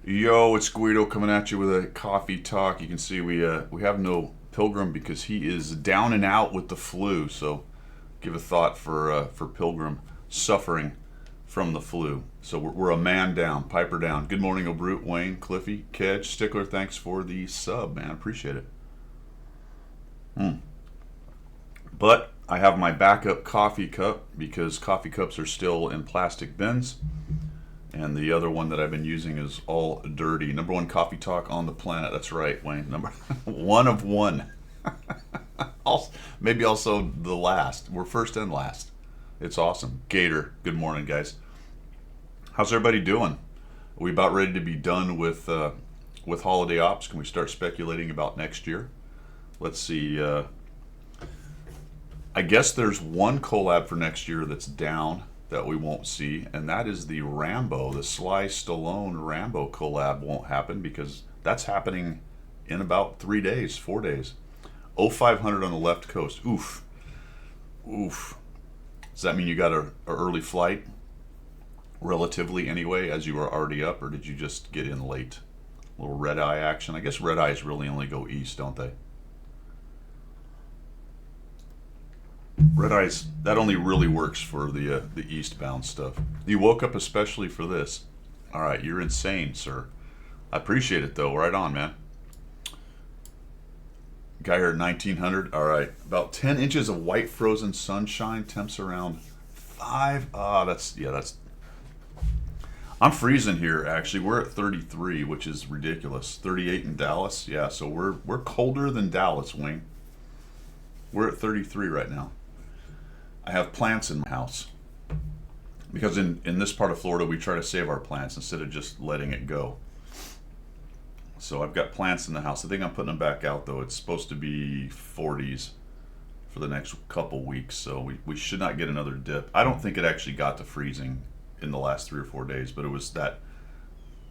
Yo, it's Guido coming at you with a coffee talk. You can see we have no Pilgrim because he is down and out with the flu. So give a thought for Pilgrim suffering from the flu. So we're a man down, Piper down. Good morning, O'Brute, Wayne, Cliffy, Kedge, Stickler. Thanks for the sub, man. Appreciate it. But I have my backup coffee cup because coffee cups are still in plastic bins. And the other one that I've been using is all dirty. Number one coffee talk on the planet. That's right, Wayne. Number one of one. Also, maybe also the last. We're first and last. It's awesome. Gator. Good morning, guys. How's everybody doing? Are we about ready to be done with holiday ops? Can we start speculating about next year? Let's see. I guess there's one collab for next year that's down that we won't see, and that is the Rambo, the Sly Stallone Rambo collab won't happen because that's happening in about 3 days, 4 days. 0500 on the left coast. Oof. Oof. Does that mean you got a early flight? Relatively anyway, as you were already up, or did you just get in late? A little red eye action. I guess red eyes really only go east, don't they? Red eyes, that only really works for the eastbound stuff. You woke up especially for this. All right, you're insane, sir. I appreciate it though. Right on, man. Guy here at 1900. All right, about 10 inches of white frozen sunshine. Temps around 5. Ah, that's. I'm freezing here. Actually, we're at 33, which is ridiculous. 38 in Dallas. Yeah, so we're colder than Dallas, Wayne. We're at 33 right now. I have plants in my house because in this part of Florida we try to save our plants instead of just letting it go. So I've got plants in the house. I think I'm putting them back out though. It's supposed to be 40s for the next couple weeks, so we should not get another dip. I don't think it actually got to freezing in the last 3 or 4 days, but it was that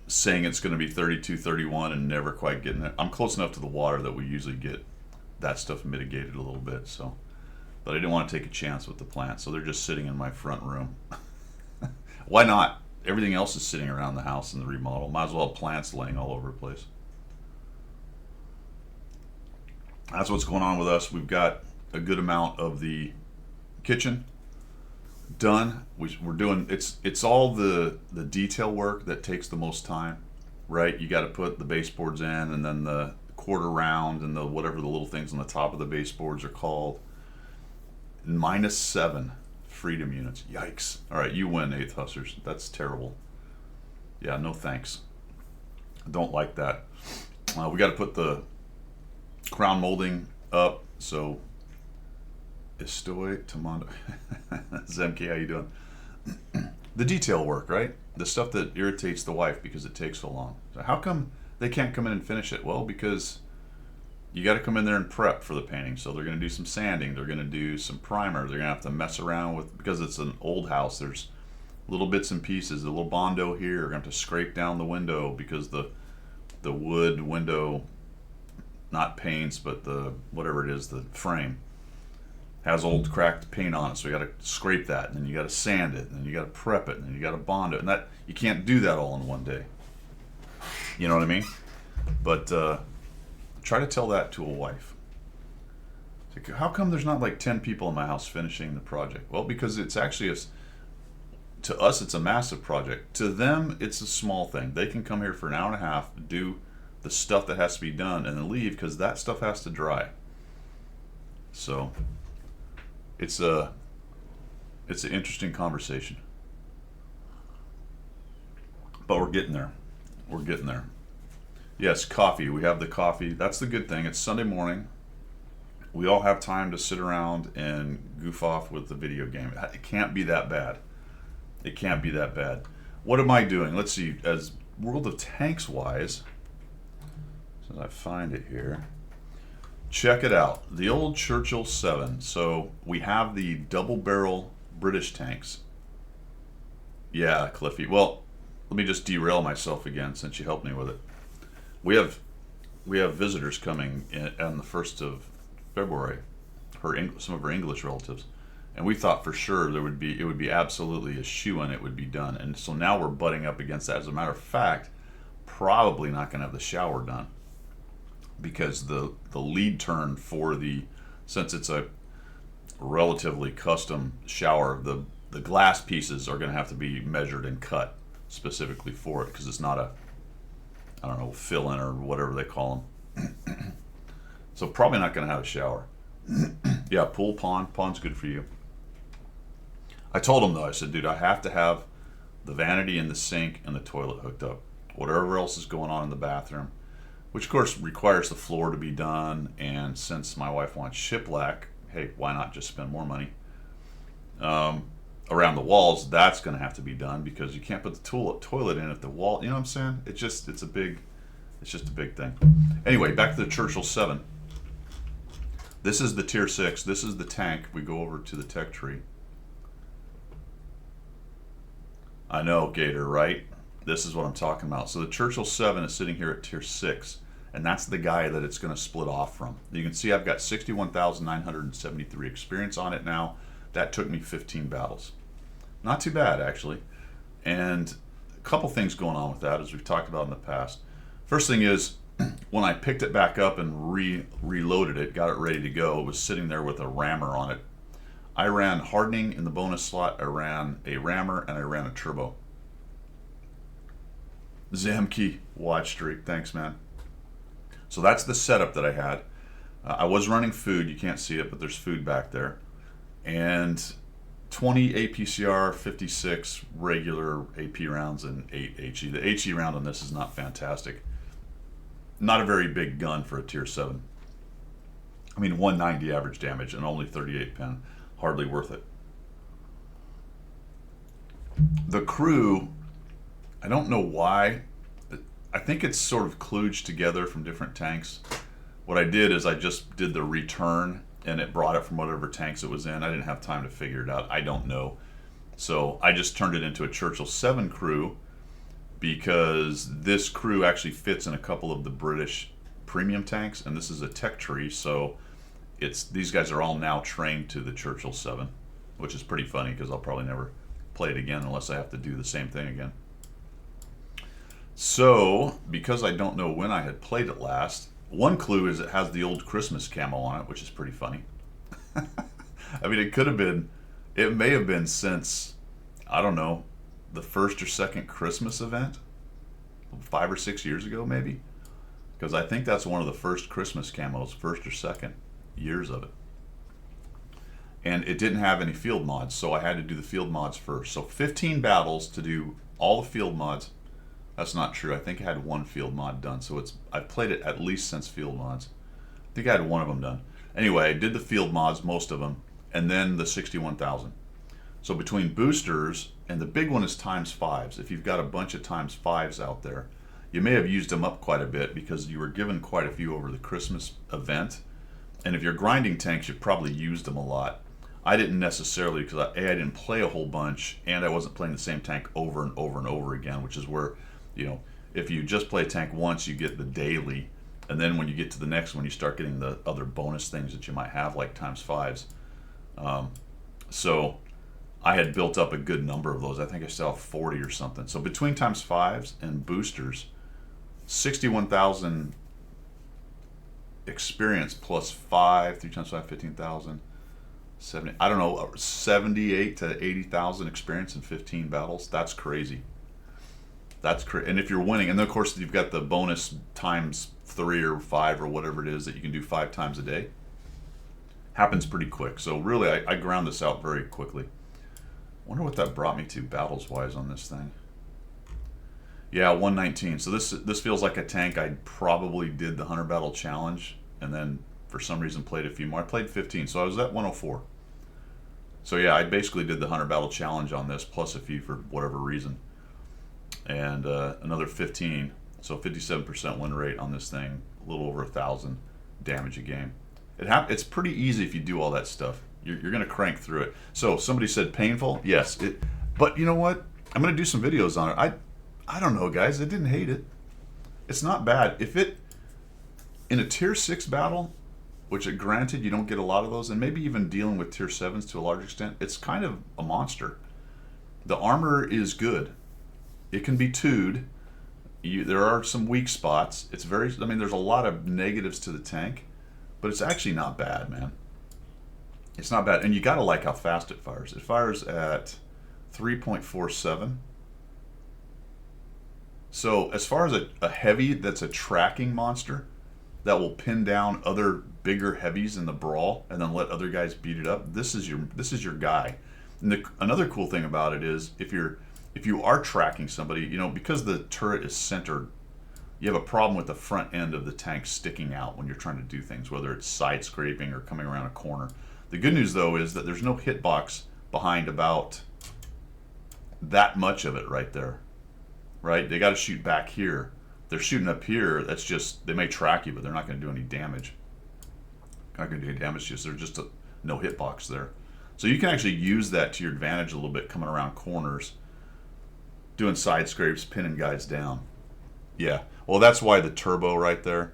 saying it's going to be 32, 31 and never quite getting it. I'm close enough to the water that we usually get that stuff mitigated a little bit, so. But I didn't want to take a chance with the plants, so they're just sitting in my front room. Why not? Everything else is sitting around the house in the remodel. Might as well have plants laying all over the place. That's what's going on with us. We've got a good amount of the kitchen done. We're doing it's all the detail work that takes the most time, right? You got to put the baseboards in, and then the quarter round, and the whatever the little things on the top of the baseboards are called. -7 freedom units. Yikes. All right, you win, 8th Hussers. That's terrible. Yeah, no thanks. Don't like that. We got to put the crown molding up. So, Estoy Tamando. Zemke, how you doing? The detail work, right? The stuff that irritates the wife because it takes so long. So how come they can't come in and finish it? Well, because you got to come in there and prep for the painting. So they're going to do some sanding. They're going to do some primer. They're going to have to mess around with, because it's an old house, there's little bits and pieces. A little Bondo here. We're going to have to scrape down the window because the wood window, not paints, but the whatever it is, the frame has old cracked paint on it. So you got to scrape that, and then you got to sand it, and then you got to prep it, and then you got to bond it. And that you can't do that all in one day. You know what I mean? But try to tell that to a wife. Like, how come there's not like 10 people in my house finishing the project? Well, because it's actually to us it's a massive project. To them, it's a small thing. They can come here for an hour and a half, do the stuff that has to be done, and then leave because that stuff has to dry. So it's an interesting conversation. But we're getting there. We're getting there. Yes, coffee. We have the coffee. That's the good thing. It's Sunday morning. We all have time to sit around and goof off with the video game. It can't be that bad. It can't be that bad. What am I doing? Let's see. As World of Tanks wise, as I find it here, check it out. The old Churchill 7. So we have the double barrel British tanks. Yeah, Cliffy. Well, let me just derail myself again since you helped me with it. We have visitors coming on the 1st of February, some of her English relatives, and we thought for sure it would be absolutely a shoo-in, it would be done. And so now we're butting up against that. As a matter of fact, probably not going to have the shower done because the lead turn for since it's a relatively custom shower, the glass pieces are going to have to be measured and cut specifically for it because it's not a, I don't know, fill-in or whatever they call them. So probably not going to have a shower. Yeah, pool, pond's good for you. I told him though, I said, dude, I have to have the vanity and the sink and the toilet hooked up. Whatever else is going on in the bathroom, which of course requires the floor to be done. And since my wife wants shiplap, hey, why not just spend more money? Around the walls, that's going to have to be done because you can't put the toilet in at the wall. You know what I'm saying? It's just a big thing. Anyway, back to the Churchill 7. This is the Tier 6. This is the tank. We go over to the tech tree. I know, Gator, right? This is what I'm talking about. So the Churchill 7 is sitting here at Tier 6, and that's the guy that it's going to split off from. You can see I've got 61,973 experience on it now. That took me 15 battles. Not too bad, actually. And a couple things going on with that, as we've talked about in the past. First thing is, when I picked it back up and reloaded it, got it ready to go, it was sitting there with a rammer on it. I ran hardening in the bonus slot, I ran a rammer, and I ran a turbo. Zamkey watch streak, thanks man. So that's the setup that I had. I was running food, you can't see it, but there's food back there. And 20 APCR, 56 regular AP rounds, and 8 HE. The HE round on this is not fantastic. Not a very big gun for a Tier 7. I mean, 190 average damage and only 38 pen. Hardly worth it. The crew, I don't know why. I think it's sort of kludged together from different tanks. What I did is I just did the return and it brought it from whatever tanks it was in. I didn't have time to figure it out. I don't know. So I just turned it into a Churchill 7 crew because this crew actually fits in a couple of the British premium tanks, and this is a tech tree, so these guys are all now trained to the Churchill 7, which is pretty funny because I'll probably never play it again unless I have to do the same thing again. So, because I don't know when I had played it last, one clue is it has the old Christmas camo on it, which is pretty funny. I mean, it may have been since, I don't know, the first or second Christmas event, 5 or 6 years ago maybe, because I think that's one of the first Christmas camos, first or second years of it. And it didn't have any field mods, so I had to do the field mods first. So 15 battles to do all the field mods. That's not true. I think I had one field mod done, so I've played it at least since field mods. I think I had one of them done. Anyway, I did the field mods, most of them, and then the 61,000. So between boosters, and the big one is ×5s. If you've got a bunch of ×5s out there, you may have used them up quite a bit because you were given quite a few over the Christmas event. And if you're grinding tanks, you've probably used them a lot. I didn't necessarily, because I didn't play a whole bunch, and I wasn't playing the same tank over and over and over again, which is where, you know, if you just play a tank once, you get the daily, and then when you get to the next one, you start getting the other bonus things that you might have, like ×5s. So I had built up a good number of those. I think I still have 40 or something. So between ×5s and boosters, 61,000 experience plus 5, 3 × 5, 15,000. 70, I don't know, 78 to 80,000 experience in 15 battles. That's crazy. That's crazy. And if you're winning, and then of course you've got the bonus ×3 or 5 or whatever it is that you can do 5 times a day. Happens pretty quick. So really, I ground this out very quickly. Wonder what that brought me to battles wise on this thing. Yeah, 119. So this feels like a tank. I probably did the 100 battle challenge and then for some reason played a few more. I played 15, so I was at 104. So yeah, I basically did the 100 battle challenge on this plus a few for whatever reason, and another 15. So 57% win rate on this thing, a little over 1,000 damage a game. It's pretty easy if you do all that stuff. You're going to crank through it. So somebody said painful. Yes, but you know what? I'm going to do some videos on it. I don't know, guys. I didn't hate it. It's not bad. If it in a tier 6 battle, which granted you don't get a lot of those, and maybe even dealing with tier 7s to a large extent, it's kind of a monster. The armor is good. It can be 2'd. there are some weak spots. It's very, I mean, there's a lot of negatives to the tank, but it's actually not bad, man. It's not bad, and you gotta like how fast it fires. It fires at 3.47. So as far as a heavy that's a tracking monster that will pin down other bigger heavies in the brawl and then let other guys beat it up, this is your guy. And another cool thing about it is if you are tracking somebody, you know, because the turret is centered, you have a problem with the front end of the tank sticking out when you're trying to do things, whether it's side scraping or coming around a corner. The good news though is that there's no hitbox behind about that much of it right there. Right? They got to shoot back here. They're shooting up here. That's just, they may track you, but they're not going to do any damage. Not going to do any damage. Just there's just no hitbox there. So you can actually use that to your advantage a little bit, coming around corners, doing side scrapes, pinning guys down. Yeah. Well, that's why the turbo right there.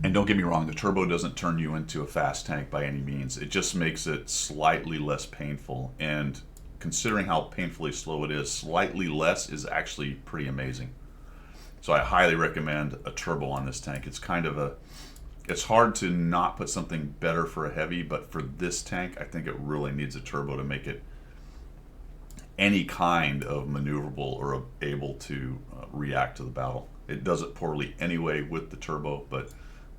And don't get me wrong, the turbo doesn't turn you into a fast tank by any means. It just makes it slightly less painful. And considering how painfully slow it is, slightly less is actually pretty amazing. So I highly recommend a turbo on this tank. It's kind of it's hard to not put something better for a heavy, but for this tank, I think it really needs a turbo to make it any kind of maneuverable or able to react to the battle. It does it poorly anyway with the turbo, but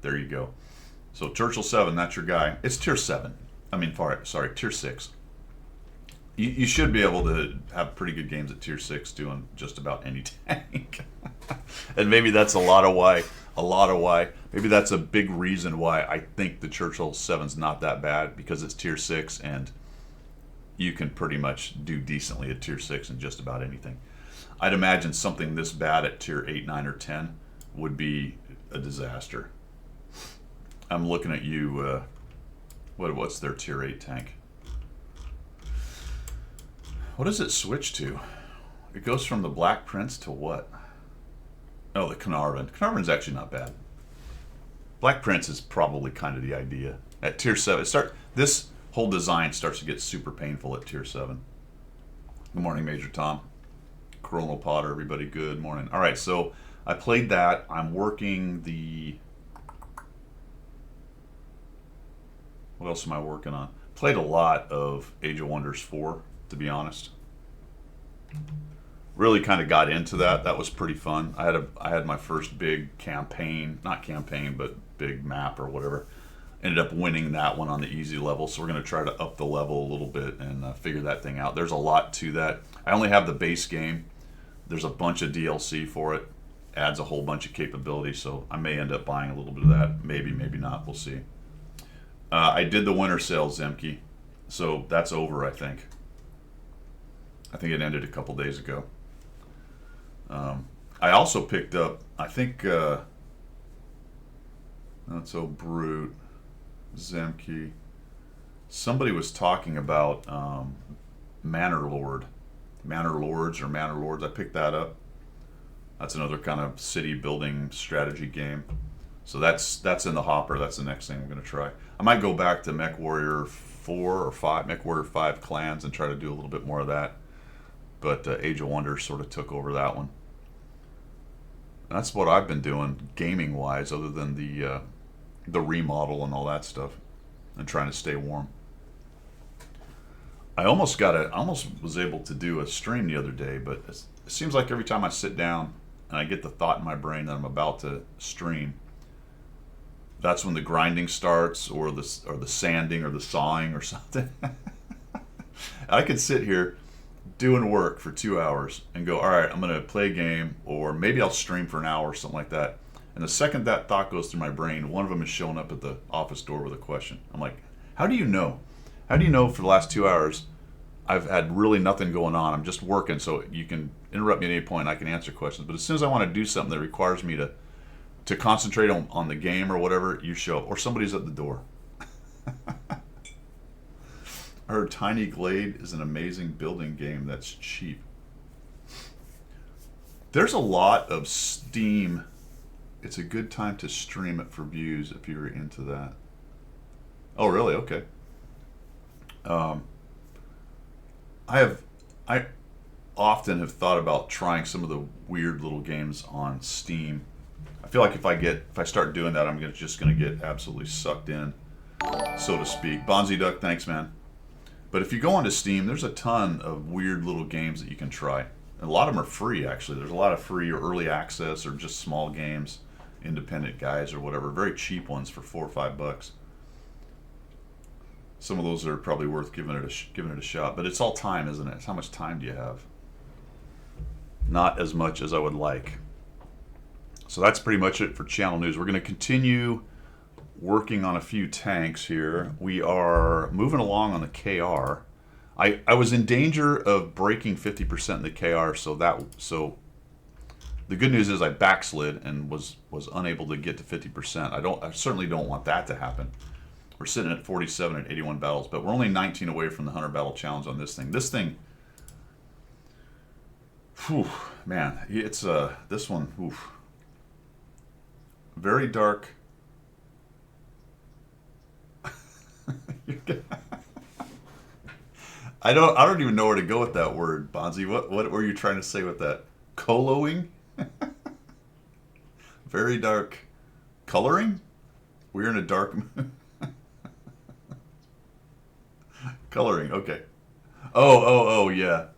there you go. So Churchill 7, that's your guy. It's tier 7. I mean, sorry, tier 6. You should be able to have pretty good games at tier 6 doing just about any tank. And maybe that's a lot of why. Maybe that's a big reason why I think the Churchill 7's not that bad, because it's tier 6 and you can pretty much do decently at tier 6 in just about anything. I'd imagine something this bad at tier 8, 9, or 10 would be a disaster. I'm looking at you. What's their tier 8 tank? What does it switch to? It goes from the Black Prince to what? Oh, the Caernarvon. Caernarvon's actually not bad. Black Prince is probably kind of the idea. At tier 7, this whole design starts to get super painful at tier 7. Good morning, Major Tom. Coronal Potter, everybody, good morning. All right, so I played that. I'm working the... What else am I working on? Played a lot of Age of Wonders 4. To be honest, really kind of got into that. That was pretty fun. I had my first big campaign, not campaign, but big map or whatever. Ended up winning that one on the easy level, so we're going to try to up the level a little bit and figure that thing out. There's a lot to that. I only have the base game. There's a bunch of DLC for it. Adds a whole bunch of capabilities, so I may end up buying a little bit of that. Maybe, maybe not. We'll see. I did the winter sale, Zemke, so that's over, I think. I think it ended a couple days ago. I also picked up, I think, not so brute, Zemke. Somebody was talking about Manor Lords or Manor Lords. I picked that up. That's another kind of city building strategy game. So that's in the hopper. That's the next thing I'm going to try. I might go back to MechWarrior 4 or 5, MechWarrior 5 Clans, and try to do a little bit more of that. But Age of Wonders sort of took over that one. And that's what I've been doing gaming-wise, other than the remodel and all that stuff, and trying to stay warm. I almost was able to do a stream the other day, but it seems like every time I sit down and I get the thought in my brain that I'm about to stream, that's when the grinding starts, or the sanding, or the sawing, or something. I could sit here doing work for 2 hours and go, all right, I'm going to play a game, or maybe I'll stream for an hour or something like that. And the second that thought goes through my brain, one of them is showing up at the office door with a question. I'm like, how do you know? How do you know for the last 2 hours I've had really nothing going on? I'm just working, so you can interrupt me at any point. I can answer questions. But as soon as I want to do something that requires me to concentrate on the game or whatever, you show up. Or somebody's at the door. I heard Tiny Glade is an amazing building game that's cheap. There's a lot of Steam. It's a good time to stream it for views if you're into that. Oh, really? Okay. I often have thought about trying some of the weird little games on Steam. I feel like if I start doing that, I'm just gonna get absolutely sucked in, so to speak. Bonzi Duck, thanks, man. But if you go onto Steam, there's a ton of weird little games that you can try. And a lot of them are free, actually. There's a lot of free or early access or just small games, independent guys or whatever. Very cheap ones for $4 or $5. Some of those are probably worth giving it a shot. But it's all time, isn't it? It's how much time do you have? Not as much as I would like. So that's pretty much it for channel news. We're going to continue working on a few tanks here. We are moving along on the KR. I was in danger of breaking 50% in the KR, so the good news is I backslid and was unable to get to 50%. I certainly don't want that to happen. We're sitting at 47 and 81 battles, but we're only 19 away from the 100 battle challenge on this thing. This thing, whew, man, it's this one, oof. Very dark. I don't even know where to go with that word, Bonzi. What were you trying to say with that? Coloing? Very dark coloring? We're in a dark coloring, okay. Oh, yeah.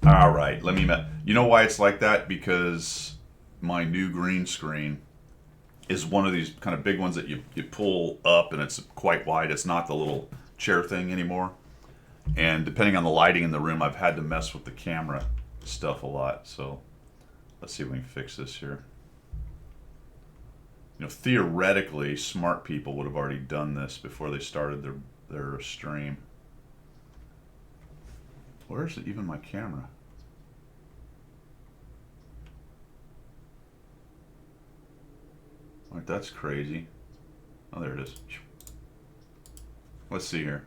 All right, you know why it's like that? Because my new green screen is one of these kind of big ones that you pull up and it's quite wide. It's not the little chair thing anymore. And depending on the lighting in the room, I've had to mess with the camera stuff a lot. So let's see if we can fix this here. You know, theoretically, smart people would have already done this before they started their stream. Where's even my camera? All right, that's crazy. Oh, there it is. Let's see here.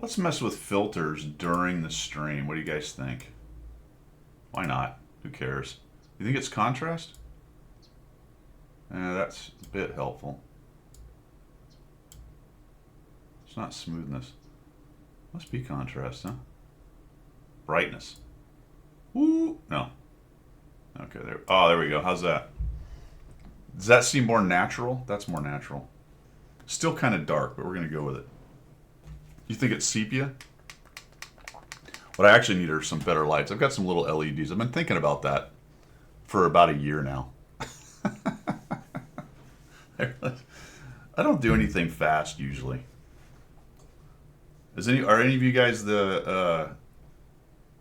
Let's mess with filters during the stream. What do you guys think? Why not? Who cares? You think it's contrast? That's a bit helpful. It's not smoothness. Must be contrast, huh? Brightness. Woo! No. Okay, there. Oh, there we go. How's that? Does that seem more natural? That's more natural. Still kind of dark, but we're going to go with it. You think it's sepia? What I actually need are some better lights. I've got some little LEDs. I've been thinking about that for about a year now. I don't do anything fast usually. Are any of you guys the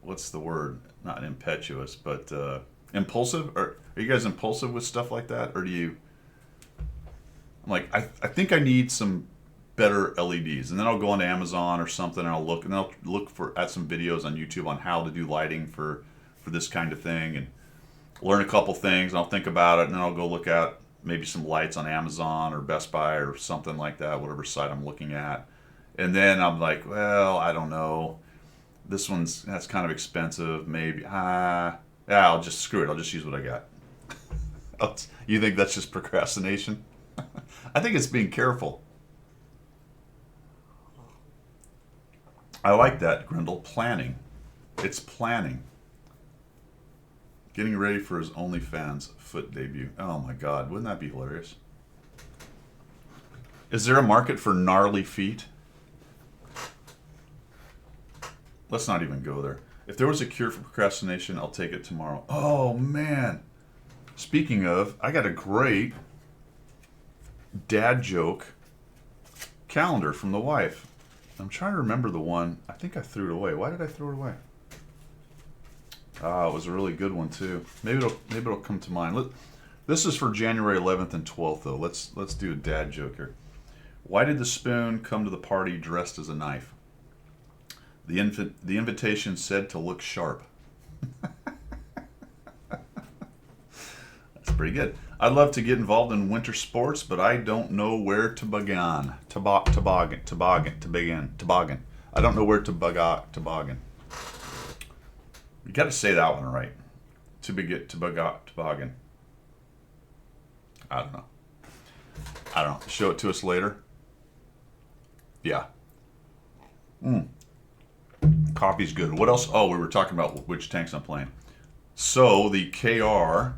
what's the word? Not impetuous, but impulsive? Are you guys impulsive with stuff like that, or do you? I'm like, I think I need some better LEDs, and then I'll go onto Amazon or something, and I'll look at some videos on YouTube on how to do lighting for this kind of thing, and learn a couple things. And I'll think about it, and then I'll go look at maybe some lights on Amazon or Best Buy or something like that, whatever site I'm looking at. And then I'm like, well, I don't know. That's kind of expensive. Maybe I'll just screw it. I'll just use what I got. You think that's just procrastination? I think it's being careful. I like that, Grindel. Planning. It's planning. Getting ready for his OnlyFans foot debut. Oh my God, wouldn't that be hilarious? Is there a market for gnarly feet? Let's not even go there. If there was a cure for procrastination, I'll take it tomorrow. Oh man. Speaking of, I got a great dad joke calendar from the wife. I'm trying to remember the one. I think I threw it away. Why did I throw it away? It was a really good one too. Maybe it'll come to mind. This is for January 11th and 12th though. Let's do a dad joke here. Why did the spoon come to the party dressed as a knife? The invitation said to look sharp. That's pretty good. I'd love to get involved in winter sports, but I don't know where to begin. Toboggan. I don't know where to toboggan. You got to say that one right. Toboggan. I don't know. Show it to us later. Yeah. Coffee's good. What else? Oh, we were talking about which tanks I'm playing. So the KR, a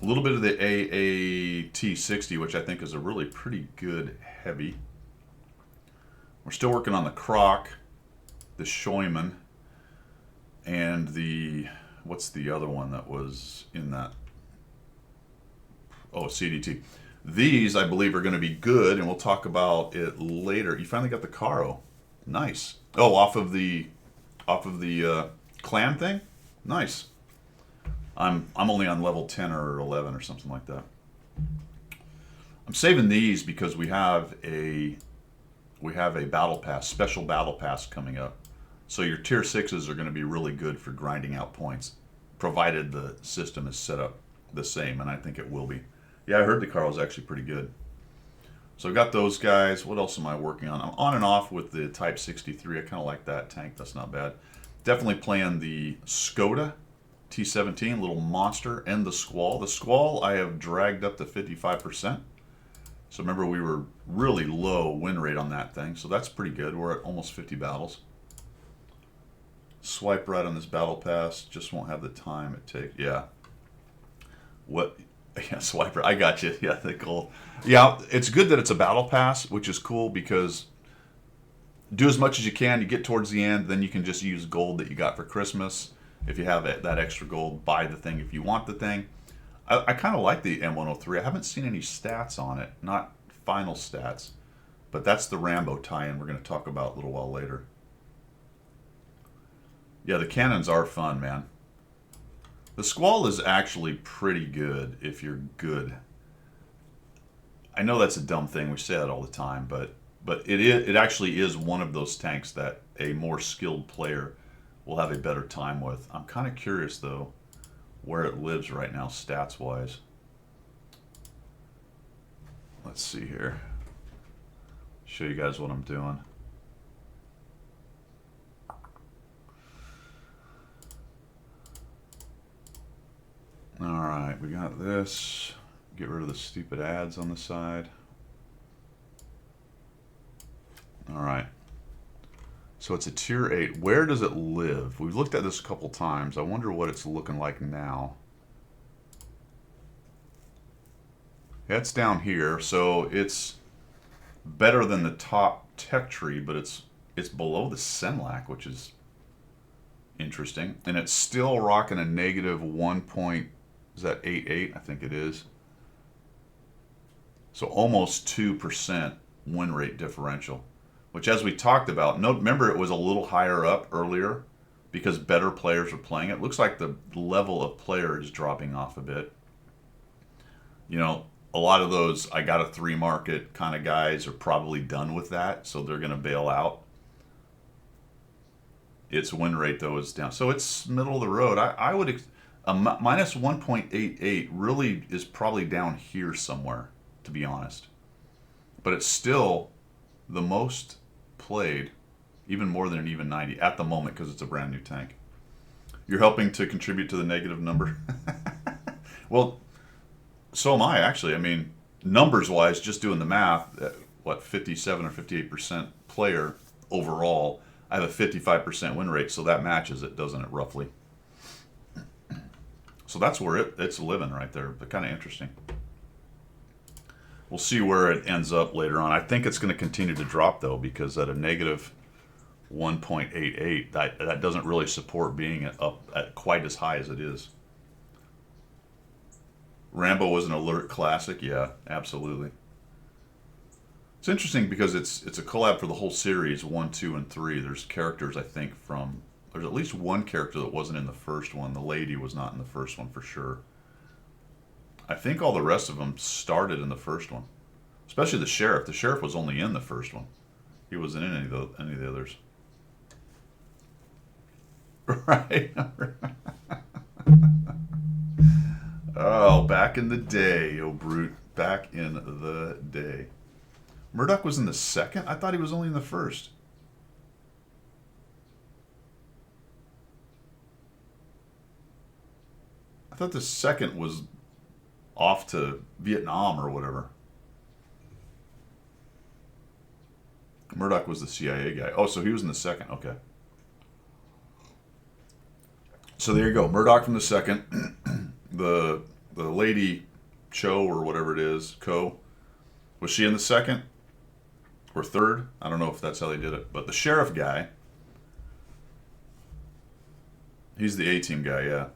little bit of the AAT60, which I think is a really pretty good heavy. We're still working on the Croc, the Scheumann, and the, what's the other one that was in that? Oh, CDT. These, I believe, are going to be good, and we'll talk about it later. You finally got the Caro. Nice. Oh, off of the clan thing? Nice. I'm only on level 10 or 11 or something like that. I'm saving these because we have a battle pass, special battle pass coming up. So your tier 6s are going to be really good for grinding out points, provided the system is set up the same, and I think it will be. Yeah, I heard the Carl's actually pretty good. So I've got those guys. What else am I working on? I'm on and off with the Type 63. I kind of like that tank. That's not bad. Definitely playing the Skoda T17, little monster, and the Squall. The Squall I have dragged up to 55%. So remember, we were really low win rate on that thing, so that's pretty good. We're at almost 50 battles. Swipe right on this battle pass. Just won't have the time it takes. Yeah. What? Yeah, swipe right. I got you. Yeah, the gold. Yeah, it's good that it's a battle pass, which is cool because do as much as you can. You get towards the end, then you can just use gold that you got for Christmas. If you have that extra gold, buy the thing if you want the thing. I kind of like the M103. I haven't seen any stats on it, not final stats, but that's the Rambo tie-in we're going to talk about a little while later. Yeah, the cannons are fun, man. The Squall is actually pretty good if you're good. I know that's a dumb thing. We say that all the time, but it actually is one of those tanks that a more skilled player will have a better time with. I'm kind of curious, though, where it lives right now stats-wise. Let's see here. Show you guys what I'm doing. Alright, we got this. Get rid of the stupid ads on the side. Alright. So it's a tier 8. Where does it live? We've looked at this a couple times. I wonder what it's looking like now. Yeah, it's down here, so it's better than the top tech tree, but it's below the Senlac, which is interesting. And it's still rocking a negative 1.88? I think it is. So almost 2% win rate differential, which, as we talked about, remember it was a little higher up earlier because better players were playing it. Looks like the level of player is dropping off a bit. You know, a lot of those I got a 3 market kind of guys are probably done with that, so they're going to bail out. Its win rate, though, is down. So it's middle of the road. I would... minus 1.88 really is probably down here somewhere, to be honest. But it's still the most played, even more than an even 90 at the moment because it's a brand new tank. You're helping to contribute to the negative number. Well, so am I, actually. I mean, numbers-wise, just doing the math, what, 57 or 58% player overall, I have a 55% win rate, so that matches it, doesn't it, roughly? So that's where it's living right there, but kind of interesting. We'll see where it ends up later on. I think it's going to continue to drop, though, because at a negative 1.88, that doesn't really support being up at quite as high as it is. Rambo was an alert classic. Yeah, absolutely. It's interesting because it's a collab for the whole series, 1, 2, and 3. There's characters, I think, from... There's at least one character that wasn't in the first one. The lady was not in the first one for sure. I think all the rest of them started in the first one. Especially the sheriff. The sheriff was only in the first one. He wasn't in any of the others. Right? Oh, back in the day, oh brute. Back in the day. Murdoch was in the second? I thought he was only in the first. I thought the second was off to Vietnam or whatever. Murdoch was the CIA guy. Oh, so he was in the second. Okay. So there you go. Murdoch from the second. the lady Cho or whatever it is, Co. Was she in the second or third? I don't know if that's how they did it. But the sheriff guy, he's the A-team guy, yeah.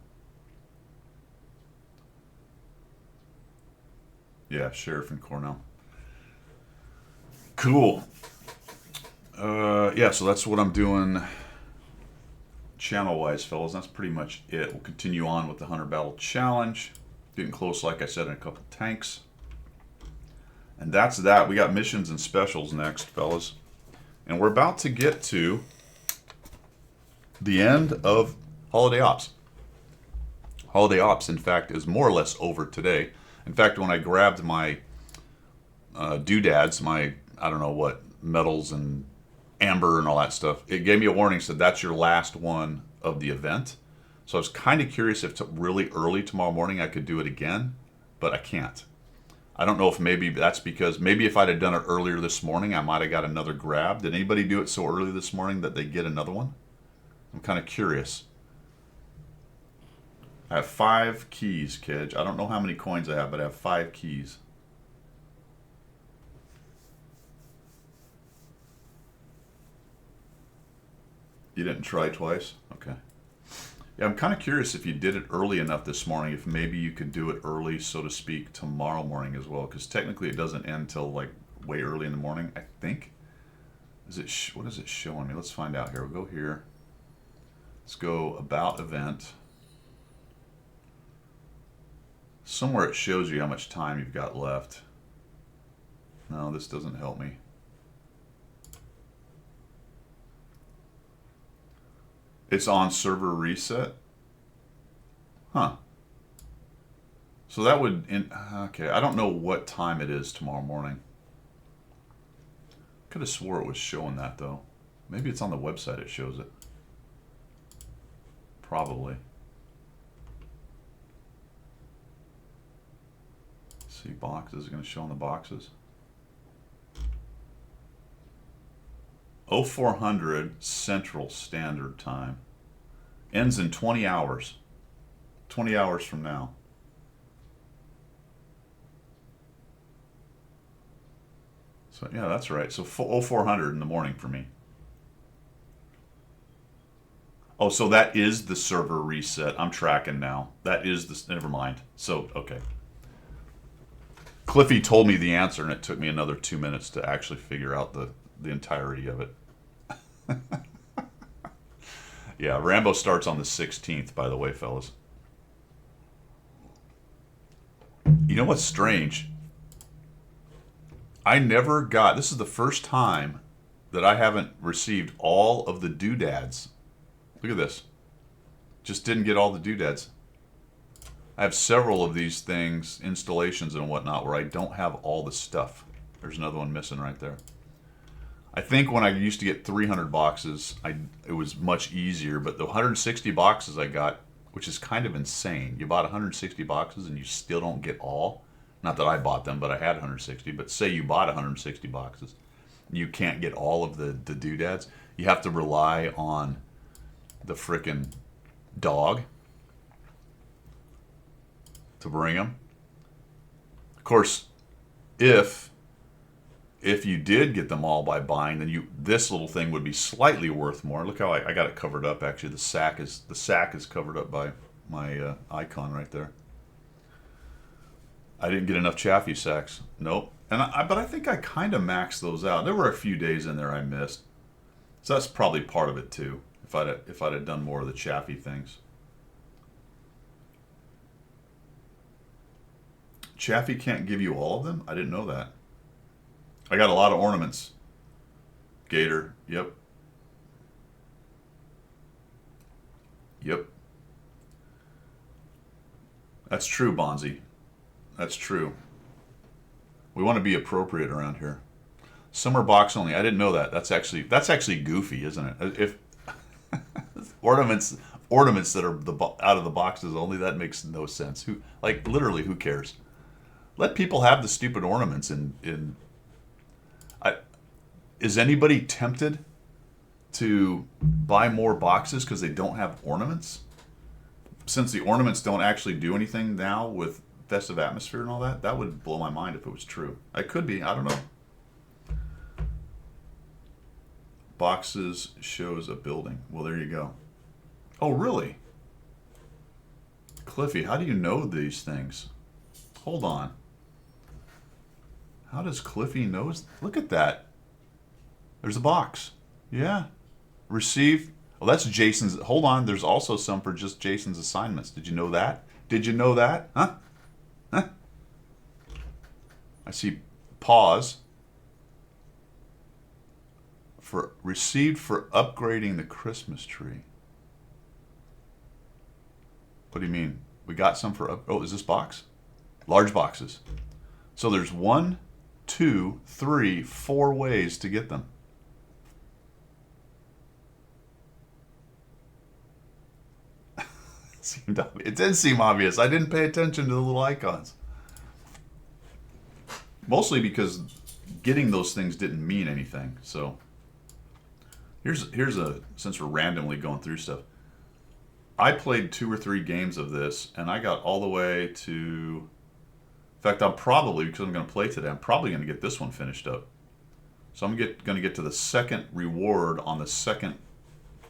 Yeah, Sheriff and Cornell. Cool. Yeah, so that's what I'm doing channel-wise, fellas. That's pretty much it. We'll continue on with the Hunter Battle Challenge. Getting close, like I said, in a couple tanks. And that's that. We got missions and specials next, fellas. And we're about to get to the end of Holiday Ops. Holiday Ops, in fact, is more or less over today. In fact, when I grabbed my doodads, my, I don't know what, metals and amber and all that stuff, it gave me a warning, said that's your last one of the event. So I was kind of curious if really early tomorrow morning I could do it again, but I can't. I don't know if maybe that's because, maybe if I'd have done it earlier this morning, I might have got another grab. Did anybody do it so early this morning that they get another one? I'm kind of curious. I have 5 keys, Kedge. I don't know how many coins I have, but I have 5 keys. You didn't try twice? Okay. Yeah, I'm kind of curious if you did it early enough this morning, if maybe you could do it early, so to speak, tomorrow morning as well, because technically it doesn't end till like way early in the morning, I think. Is it? What is it showing me? Let's find out here. We'll go here. Let's go about event. Somewhere it shows you how much time you've got left. No, this doesn't help me. It's on server reset? Huh. So that would, okay, I don't know what time it is tomorrow morning. Could have swore it was showing that though. Maybe it's on the website it shows it. Probably. See, boxes, is it going to show on the boxes? 0400 Central Standard Time. Ends in 20 hours. 20 hours from now. So yeah, that's right. So 0400 in the morning for me. Oh, so that is the server reset. I'm tracking now. That is the, never mind. So, okay. Cliffy told me the answer and it took me another 2 minutes to actually figure out the entirety of it. Yeah, Rambo starts on the 16th, by the way, fellas. You know what's strange? I never got, this is the first time that I haven't received all of the doodads. Look at this. Just didn't get all the doodads. I have several of these things, installations and whatnot, where I don't have all the stuff. There's another one missing right there. I think when I used to get 300 boxes, it was much easier, but the 160 boxes I got, which is kind of insane. You bought 160 boxes and you still don't get all. Not that I bought them, but I had 160. But say you bought 160 boxes, you can't get all of the doodads. You have to rely on the frickin' dog to bring them. Of course, if you did get them all by buying, then this little thing would be slightly worth more. Look how I got it covered up. Actually, the sack is covered up by my icon right there. I didn't get enough Chaffee sacks. Nope. But I think I kind of maxed those out. There were a few days in there I missed, so that's probably part of it too. If I'd have done more of the Chaffee things. Chaffee can't give you all of them? I didn't know that. I got a lot of ornaments. Gator, yep. Yep. That's true, Bonzi. That's true. We want to be appropriate around here. Summer box only. I didn't know that. That's actually goofy, isn't it? If ornaments that are out of the boxes only, that makes no sense. Literally, who cares? Let people have the stupid ornaments Is anybody tempted to buy more boxes because they don't have ornaments? Since the ornaments don't actually do anything now with festive atmosphere and all that, that would blow my mind if it was true. It could be. I don't know. Boxes shows a building. Well, there you go. Oh, really? Cliffy, how do you know these things? Hold on. How does Cliffy knows? Look at that. There's a box. Yeah. Received. Well, that's Jason's. Hold on. There's also some for just Jason's assignments. Did you know that? Did you know that? Huh? Huh? I see pause. For received for upgrading the Christmas tree. What do you mean? We got some for up. Oh, is this box? Large boxes. So there's 1, 2, 3, 4 ways to get them. It did seem obvious. I didn't pay attention to the little icons. Mostly because getting those things didn't mean anything. So here's a, since we're randomly going through stuff. I played 2 or 3 games of this, and I got all the way to... In fact, I'm probably, because I'm going to play today, I'm probably going to get this one finished up. So I'm going to get to the second reward on the second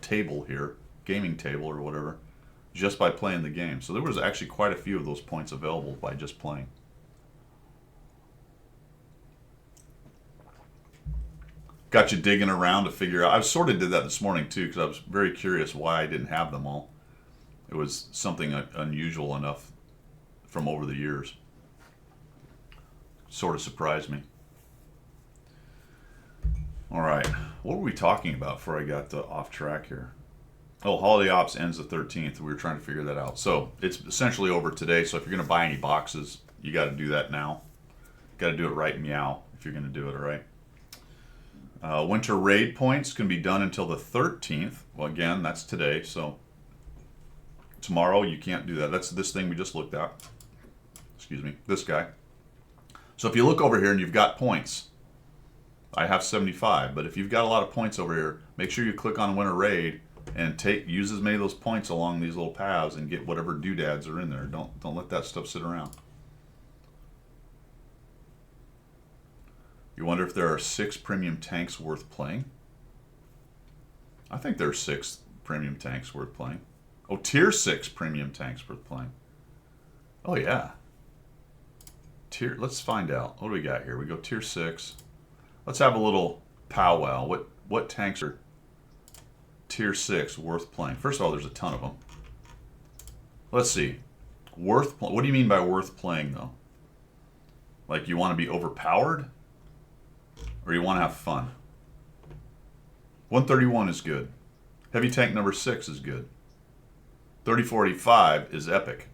table here, gaming table or whatever, just by playing the game. So there was actually quite a few of those points available by just playing. Got you digging around to figure out. I sort of did that this morning too, because I was very curious why I didn't have them all. It was something unusual enough from over the years. Sort of surprised me. All right, what were we talking about before I got off track here? Oh, Holiday Ops ends the 13th. We were trying to figure that out. So it's essentially over today. So if you're going to buy any boxes, you got to do that now. Got to do it right, meow, if you're going to do it, all right? Winter raid points can be done until the 13th. Well, again, that's today. So tomorrow you can't do that. That's this thing we just looked at. Excuse me, this guy. So if you look over here and you've got points, I have 75, but if you've got a lot of points over here, make sure you click on Winter Raid and use as many of those points along these little paths and get whatever doodads are in there. Don't let that stuff sit around. You wonder if there are 6 premium tanks worth playing? I think there are 6 premium tanks worth playing. Oh, tier 6 premium tanks worth playing. Oh yeah. Let's find out. What do we got here? We go tier 6. Let's have a little powwow. What tanks are tier 6 worth playing? First of all, there's a ton of them. Let's see. What do you mean by worth playing though? Like you want to be overpowered? Or you want to have fun? 131 is good. Heavy tank number 6 is good. 3045 is epic.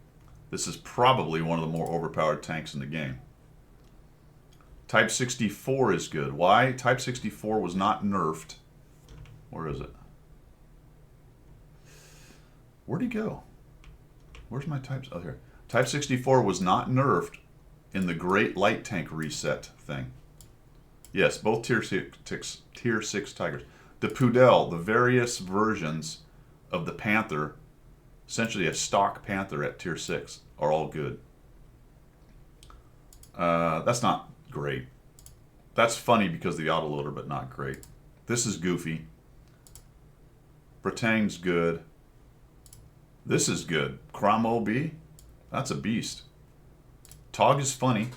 This is probably one of the more overpowered tanks in the game. Type 64 is good. Why? Type 64 was not nerfed. Where is it? Where'd he go? Where's my types? Oh, here. Type 64 was not nerfed in the Great Light Tank reset thing. Yes, both tier 6 Tigers. The Pudel, the various versions of the Panther, essentially a stock Panther at tier 6, are all good. That's not great. That's funny because of the autoloader, but not great. This is goofy. Bretang's good. This is good. Crom OB, that's a beast. Tog is funny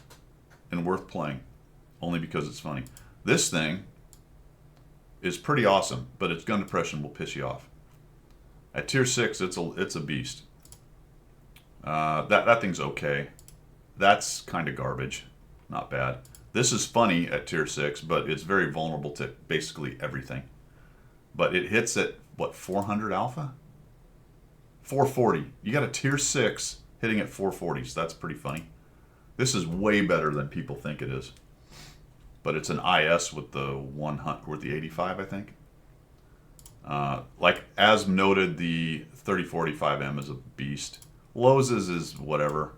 and worth playing, only because it's funny. This thing is pretty awesome, but its gun depression will piss you off. At tier 6, it's a beast. That thing's okay. That's kind of garbage. Not bad. This is funny at tier 6, but it's very vulnerable to basically everything. But it hits at, what, 400 alpha? 440. You got a tier 6 hitting at 440, so that's pretty funny. This is way better than people think it is. But it's an IS with the 100, with the 85, I think. Like, as noted, the 3045M is a beast. Loz's is whatever.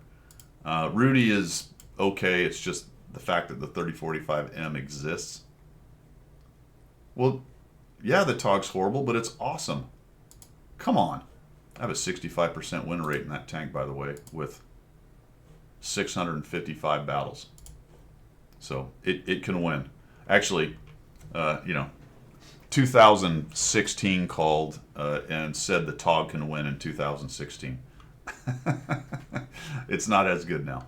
Rudy is okay. It's just the fact that the 3045M exists Well, yeah, the Tog's horrible, but it's awesome. Come on. I have a 65% win rate in that tank, by the way, with 655 battles. So it can win. Actually, 2016 called and said the Tog can win in 2016. It's not as good now.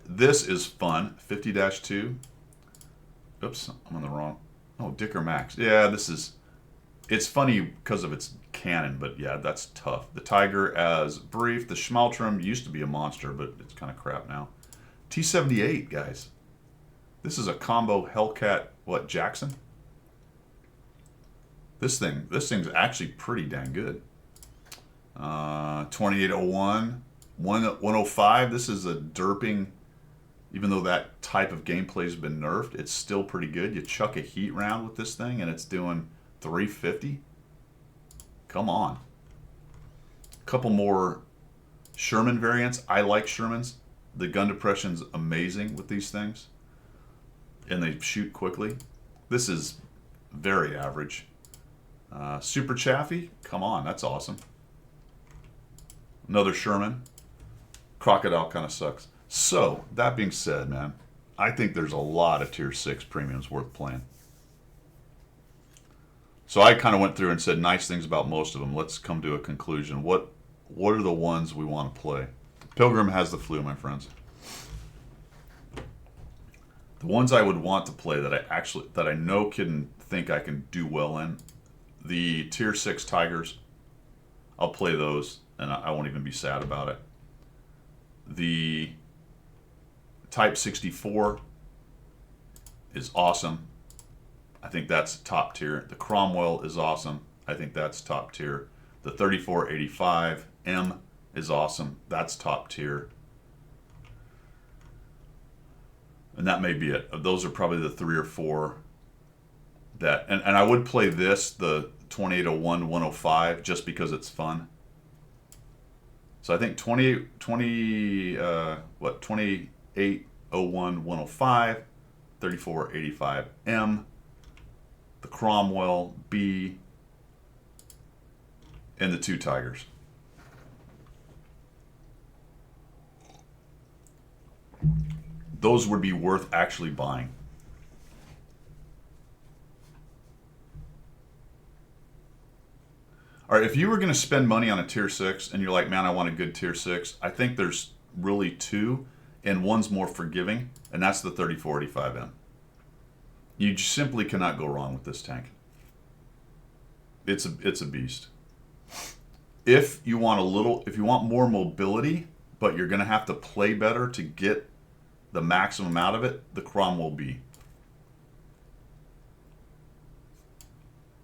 This is fun. 50-2. Oops, I'm on the wrong. Oh, Dicker Max. Yeah, this is. It's funny because of its cannon, but yeah, that's tough. The Tiger as brief. The Schmaltrum used to be a monster, but it's kind of crap now. T-78, guys. This is a combo Hellcat, Jackson? This thing's actually pretty dang good. 2801, 105. This is a derping, even though that type of gameplay has been nerfed, it's still pretty good. You chuck a heat round with this thing and it's doing 350. Come on. A couple more Sherman variants. I like Shermans. The gun depression's amazing with these things. And they shoot quickly. This is very average. Super Chaffee, come on, that's awesome. Another Sherman. Crocodile kind of sucks. So, that being said, man, I think there's a lot of Tier 6 premiums worth playing. So I kind of went through and said nice things about most of them. Let's come to a conclusion. What are the ones we want to play? Pilgrim has the flu, my friends. The ones I would want to play that I know can think I can do well in, the Tier 6 Tigers, I'll play those and I won't even be sad about it. The Type 64 is awesome. I think that's top tier. The Cromwell is awesome. I think that's top tier. The 3485M is awesome. That's top tier. And that may be it. Those are probably the 3 or 4 that, and I would play this, the 2801 105, just because it's fun. So I think 2801 105, 3485M, the Cromwell B, and the 2 Tigers. Those would be worth actually buying. All right, if you were going to spend money on a Tier 6 and you're like, man, I want a good Tier 6, I think there's really 2, and one's more forgiving, and that's the 3485M. You simply cannot go wrong with this tank. It's a beast. If you want more mobility, but you're going to have to play better to get the maximum out of it, the Cromwell B.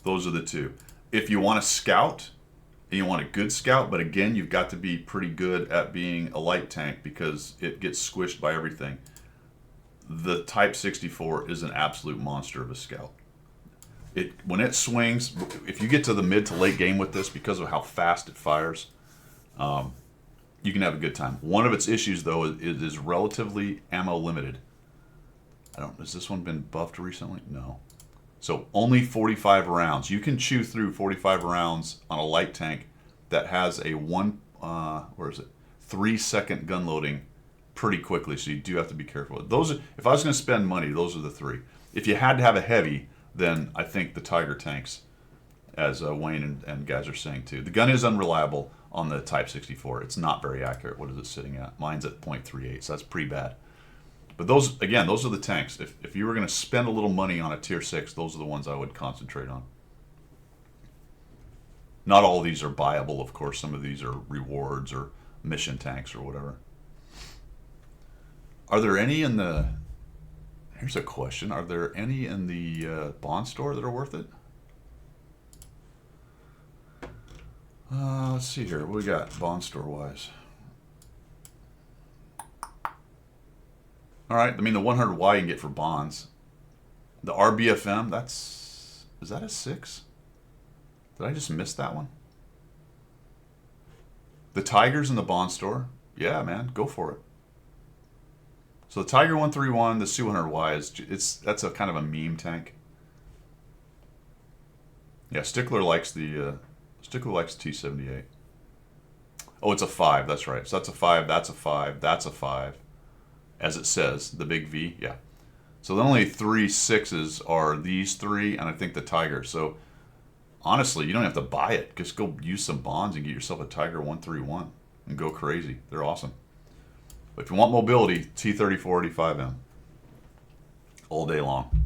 Those are the 2. If you want a scout, and you want a good scout, but again, you've got to be pretty good at being a light tank because it gets squished by everything. The Type 64 is an absolute monster of a scout. When it swings, if you get to the mid to late game with this, because of how fast it fires, you can have a good time. One of its issues, though, is relatively ammo limited. Has this one been buffed recently? No. So only 45 rounds. You can chew through 45 rounds on a light tank that has a 3-second gun loading pretty quickly. So you do have to be careful. If I was going to spend money, those are the 3. If you had to have a heavy, then I think the Tiger tanks, as Wayne and guys are saying too. The gun is unreliable on the Type 64. It's not very accurate. What is it sitting at? Mine's at .38, so that's pretty bad. But those are the tanks. If you were going to spend a little money on a Tier 6, those are the ones I would concentrate on. Not all of these are buyable, of course. Some of these are rewards or mission tanks or whatever. Are there any in the... Here's a question. Are there any in the Bond store that are worth it? Let's see here. What we got Bond store-wise? All right, I mean, the 100Y you can get for bonds. The RBFM, is that a 6? Did I just miss that one? The Tigers in the bond store. Yeah, man, go for it. So the Tiger 131, the Su 100Y, that's a kind of a meme tank. Yeah, Stickler likes T78. Oh, it's a 5. That's right. So that's a 5. That's a 5. That's a 5. As it says, the big V. Yeah. So the only 3 6s are these 3, and I think the Tiger. So honestly, you don't have to buy it. Just go use some bonds and get yourself a Tiger 131 and go crazy. They're awesome. But if you want mobility, T3485M all day long.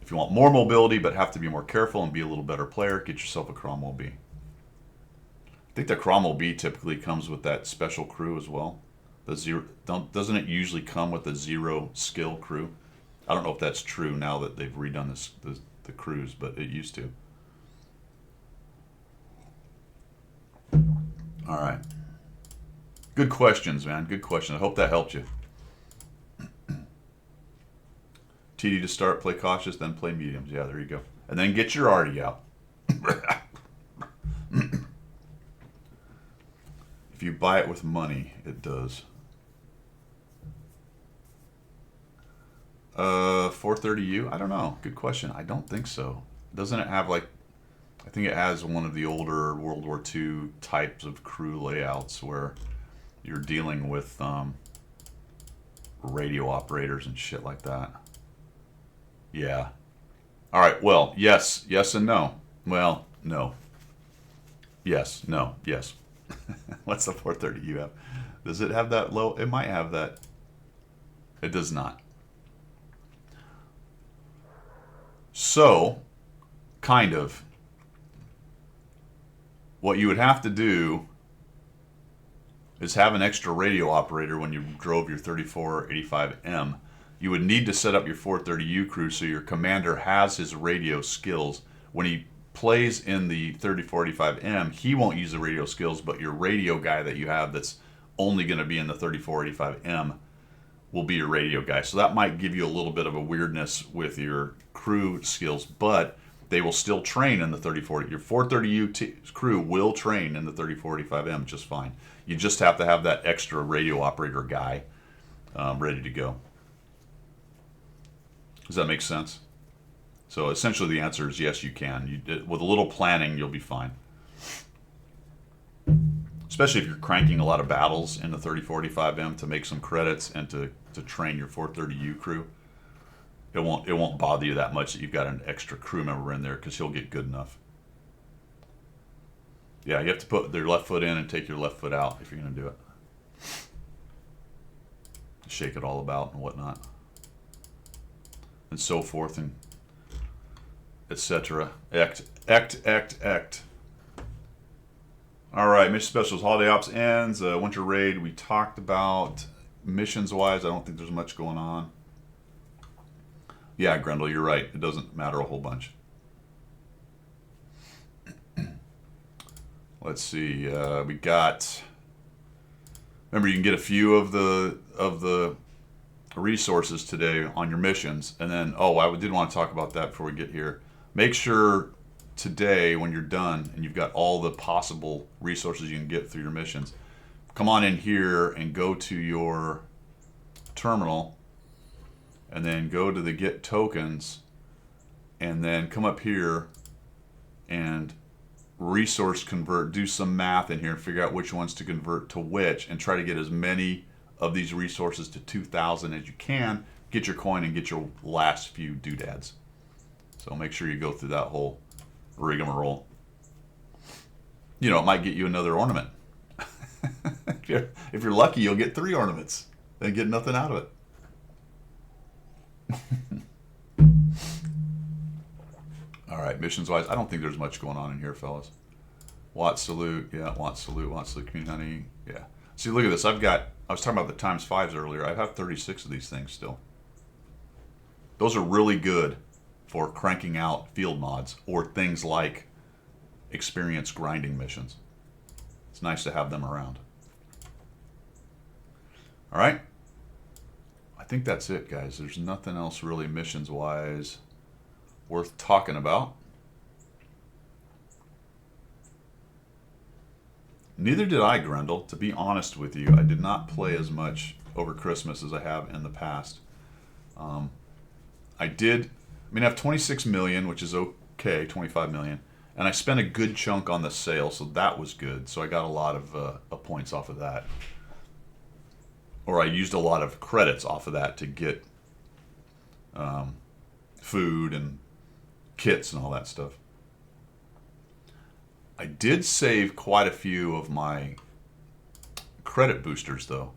If you want more mobility but have to be more careful and be a little better player, get yourself a Cromwell B. I think the Cromwell B typically comes with that special crew as well. Doesn't it usually come with a 0 skill crew? I don't know if that's true now that they've redone the crews, but it used to. All right. Good questions, man. Good questions. I hope that helped you. TD to start, play cautious, then play mediums. Yeah, there you go. And then get your arty out. If you buy it with money, it does. 430U? I don't know. Good question. I don't think so. Doesn't it have like, I think it has one of the older World War II types of crew layouts where you're dealing with radio operators and shit like that. Yeah. All right. Well, yes, and no. Well, no. Yes, no, yes. What's the 430U have? Does it have that low? It might have that. It does not. So, kind of. What you would have to do is have an extra radio operator when you drove your 3485M. You would need to set up your 430U crew so your commander has his radio skills. When he plays in the 3485M, he won't use the radio skills, but your radio guy that you have that's only going to be in the 3485M will be your radio guy. So that might give you a little bit of a weirdness with your crew skills, but they will still train in the 3040. Your 430U crew will train in the 3485M just fine. You just have to have that extra radio operator guy ready to go. Does that make sense? So essentially the answer is yes, you can. With a little planning, you'll be fine. Especially if you're cranking a lot of battles in the 3045M to make some credits and to train your 430U crew. It won't bother you that much that you've got an extra crew member in there because he'll get good enough. Yeah, you have to put their left foot in and take your left foot out if you're going to do it. Shake it all about and whatnot. And so forth and etc. Ect. All right, mission specials, holiday ops ends, winter raid. We talked about missions wise. I don't think there's much going on. Yeah, Grendel, you're right. It doesn't matter a whole bunch. Let's see. We got. Remember, you can get a few of the resources today on your missions, and then I did want to talk about that before we get here. Make sure today when you're done and you've got all the possible resources you can get through your missions, come on in here and go to your terminal and then go to the get tokens and then come up here and resource convert, do some math in here and figure out which ones to convert to which and try to get as many of these resources to 2,000 as you can, get your coin and get your last few doodads. So make sure you go through that whole rigmarole. You know, it might get you another ornament. If you're lucky, you'll get 3 ornaments and get nothing out of it. All right, missions wise, I don't think there's much going on in here, fellas. Watt salute, yeah, Watt salute, community honey, yeah. See, look at this. I was talking about the times 5s earlier. I have 36 of these things still. Those are really good for cranking out field mods or things like experience grinding missions. It's nice to have them around. All right. I think that's it, guys. There's nothing else really missions-wise worth talking about. Neither did I, Grendel. To be honest with you, I did not play as much over Christmas as I have in the past. I have 26 million, which is 25K, 25 million. And I spent a good chunk on the sale, so that was good. So I got a lot of points off of that. Or I used a lot of credits off of that to get food and kits and all that stuff. I did save quite a few of my credit boosters, though.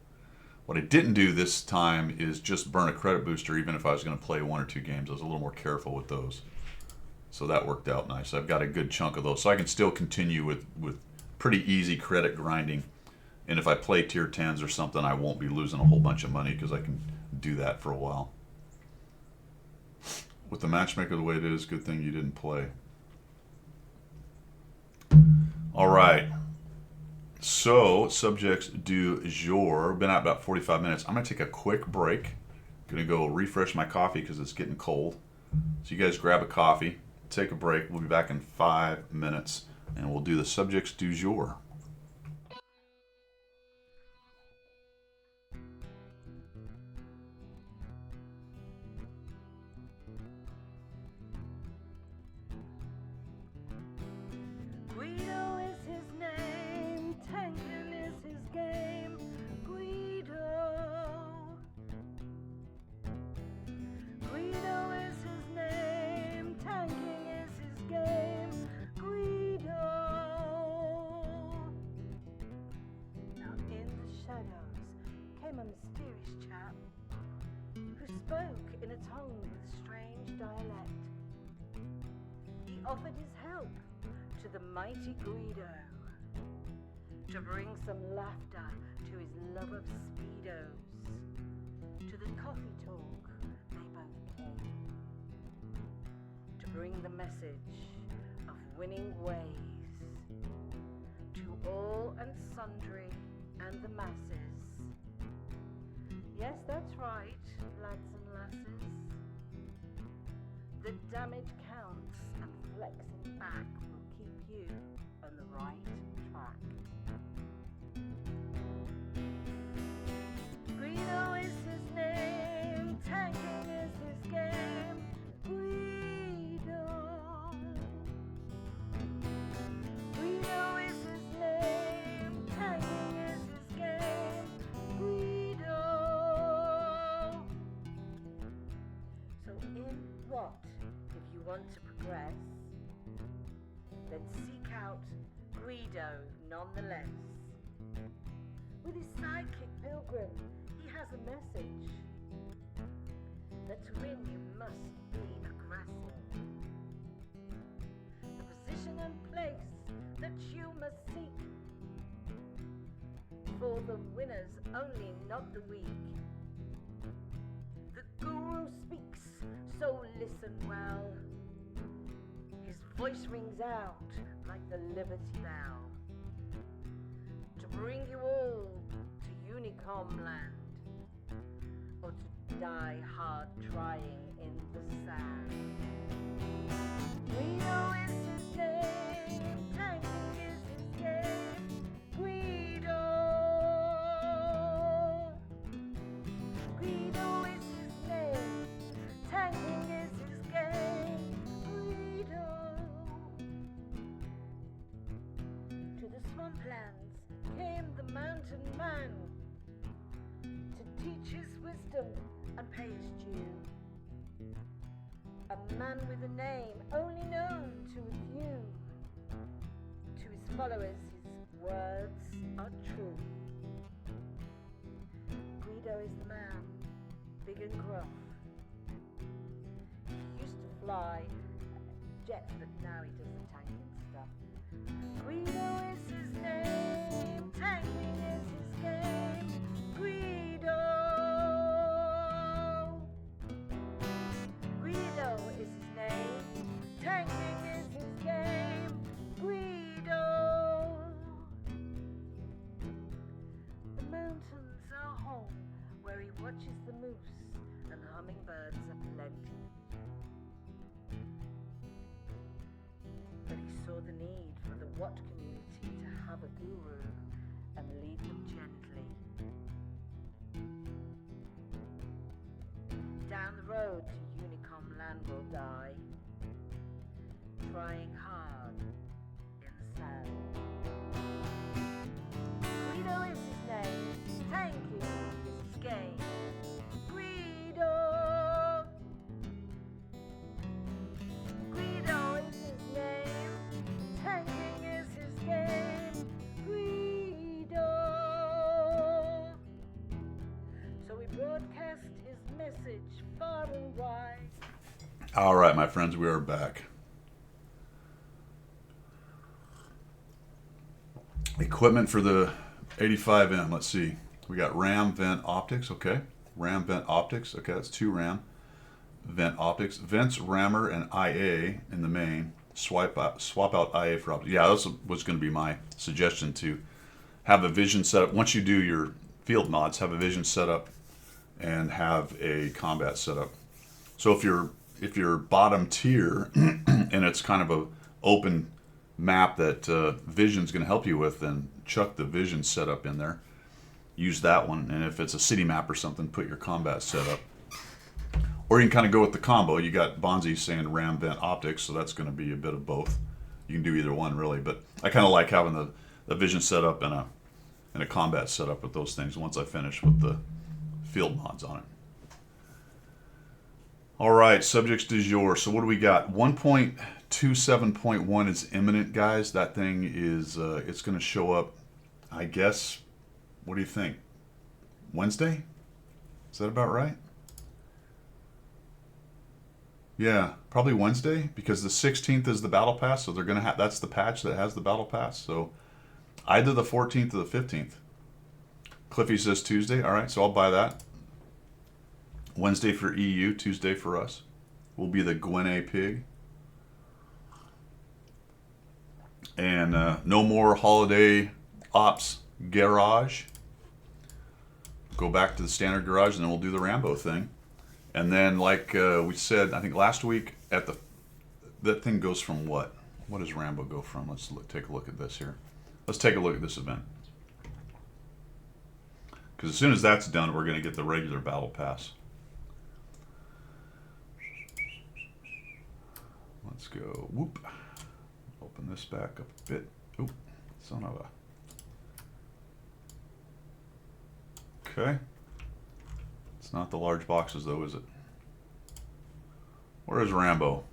What I didn't do this time is just burn a credit booster, even if I was going to play 1 or 2 games. I was a little more careful with those. So that worked out nice. I've got a good chunk of those. So I can still continue with pretty easy credit grinding. And if I play tier 10s or something, I won't be losing a whole bunch of money because I can do that for a while. With the matchmaker the way it is, good thing you didn't play. All right. So, subjects du jour. Been out about 45 minutes. I'm going to take a quick break. Going to go refresh my coffee because it's getting cold. So you guys grab a coffee, take a break. We'll be back in 5 minutes, and we'll do the subjects du jour. Guido is his name, tanking is his game. Guido. Guido is his name, tanking is his game. Guido. Now in the shadows came a mysterious chap who spoke in a tongue with strange dialect. He offered his help to the mighty Guido, to bring some laughter to his love of speedos. To the coffee talk they both came, to bring the message of winning ways to all and sundry and the masses. Yes, that's right, lads and lasses. The damage counts and flexing back will keep you on the right track. Guido is his name, tanking is his game. Guido. Guido is his name, tanking is his game. Guido. So in what? If you want to progress, then seek out Guido nonetheless. With his sidekick Pilgrim, he has a message that to win you must be aggressive. The position and place that you must seek, for the winners only, not the weak. The guru speaks, so listen well. His voice rings out like the Liberty Bell, to bring you all to Unicom land, or to die hard trying in the sand. Guido is his name, tanking is his game. Guido. Guido is his name, tanking is his game. Guido. To the swamplands came the mountain man, to teach his wisdom and pay his due. A man with a name only known to a few. To his followers his words are true. Guido is the man, big and gruff. He used to fly jets, but now he does the tanking stuff. Guido is his name, tanking is his game. Guido. Guido is his name, tanking is his game. Guido. The mountains are home where he watches the moose and hummingbirds aplenty. But he saw the need for the Watt community to have a guru and lead them gently. Down the road to Unicom land will die. trying hard in the sun. Guido is his name, tanking is his game. Guido! Guido is his name, tanking is his game. Guido! So we broadcast his message far and wide. All right, my friends, we are back. Equipment for the 85M. Let's see. We got RAM vent optics. Okay. RAM vent optics. Okay, that's 2 RAM vent optics. Vents, rammer, and IA in the main. Swap out IA for optics. Yeah, that was going to be my suggestion, to have a vision set up. Once you do your field mods, have a vision set up and have a combat set up. So if you're bottom tier and it's kind of a open map that Vision's going to help you with, then chuck the Vision setup in there. Use that one. And if it's a city map or something, put your combat setup. Or you can kind of go with the combo. You got Bonzi saying RAM vent optics, so that's going to be a bit of both. You can do either one really, but I kind of like having the Vision setup and a combat setup with those things once I finish with the field mods on it. All right, subjects du jour. So what do we got? 1.27.1 is imminent, guys. That thing is, it's going to show up, I guess, what do you think? Wednesday? Is that about right? Yeah, probably Wednesday, because the 16th is the battle pass, so they're going to have, that's the patch that has the battle pass. So either the 14th or the 15th. Cliffy says Tuesday. All right, so I'll buy that. Wednesday for EU, Tuesday for us. Will be the Gwene Pig. And no more holiday ops garage. Go back to the standard garage, and then we'll do the Rambo thing. And then, like we said, I think last week, that thing goes from what? What does Rambo go from? Let's take a look at this here. Let's take a look at this event. Because as soon as that's done, we're going to get the regular battle pass. Let's go. Whoop. Open this back up a bit. Oop. Son of a. Okay. It's not the large boxes though, is it? Where is Rambo?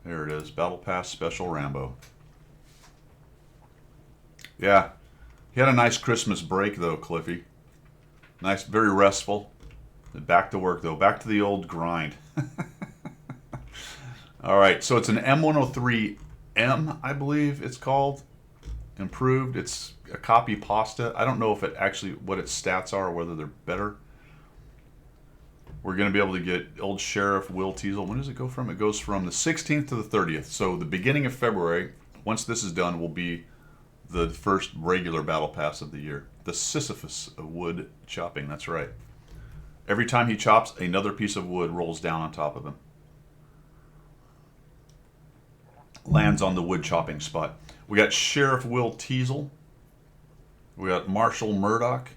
There it is. Battle Pass Special Rambo. Yeah. He had a nice Christmas break though, Cliffy. Nice, very restful. Back to work though. Back to the old grind. All right, so it's an M103M, I believe it's called. Improved. It's a copy pasta. I don't know if it actually, what its stats are or whether they're better. We're going to be able to get old Sheriff Will Teasel. When does it go from? It goes from the 16th to the 30th. So the beginning of February, once this is done, will be the first regular battle pass of the year. The Sisyphus of wood chopping, that's right. Every time he chops, another piece of wood rolls down on top of him. Lands on the wood chopping spot. We got Sheriff Will Teasel. We got Marshall Murdoch.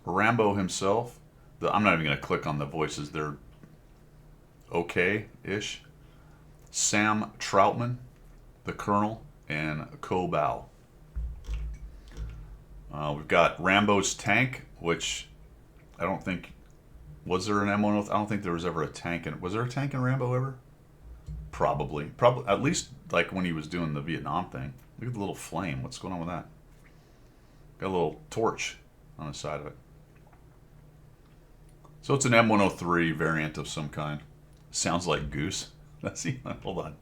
Rambo himself. I'm not even going to click on the voices. They're okay-ish. Sam Troutman, the Colonel, and Ko Bao. We've got Rambo's tank, which I don't think... Was there an M103? I don't think there was ever a tank in... Was there a tank in Rambo ever? Probably. At least like when he was doing the Vietnam thing. Look at the little flame. What's going on with that? Got a little torch on the side of it. So it's an M103 variant of some kind. Sounds like Goose. Let's see. Hold on.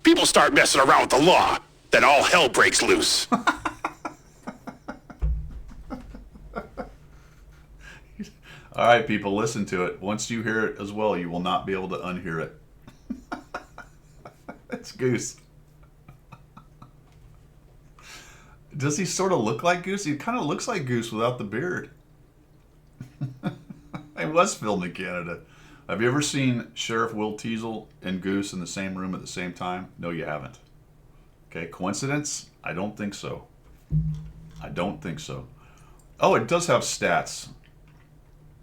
People start messing around with the law, then all hell breaks loose. All right, people, listen to it. Once you hear it as well, you will not be able to unhear it. It's Goose. Does he sort of look like Goose? He kind of looks like Goose without the beard. It was filmed in Canada. Have you ever seen Sheriff Will Teasel and Goose in the same room at the same time? No, you haven't. Okay, coincidence? I don't think so. I don't think so. Oh, it does have stats.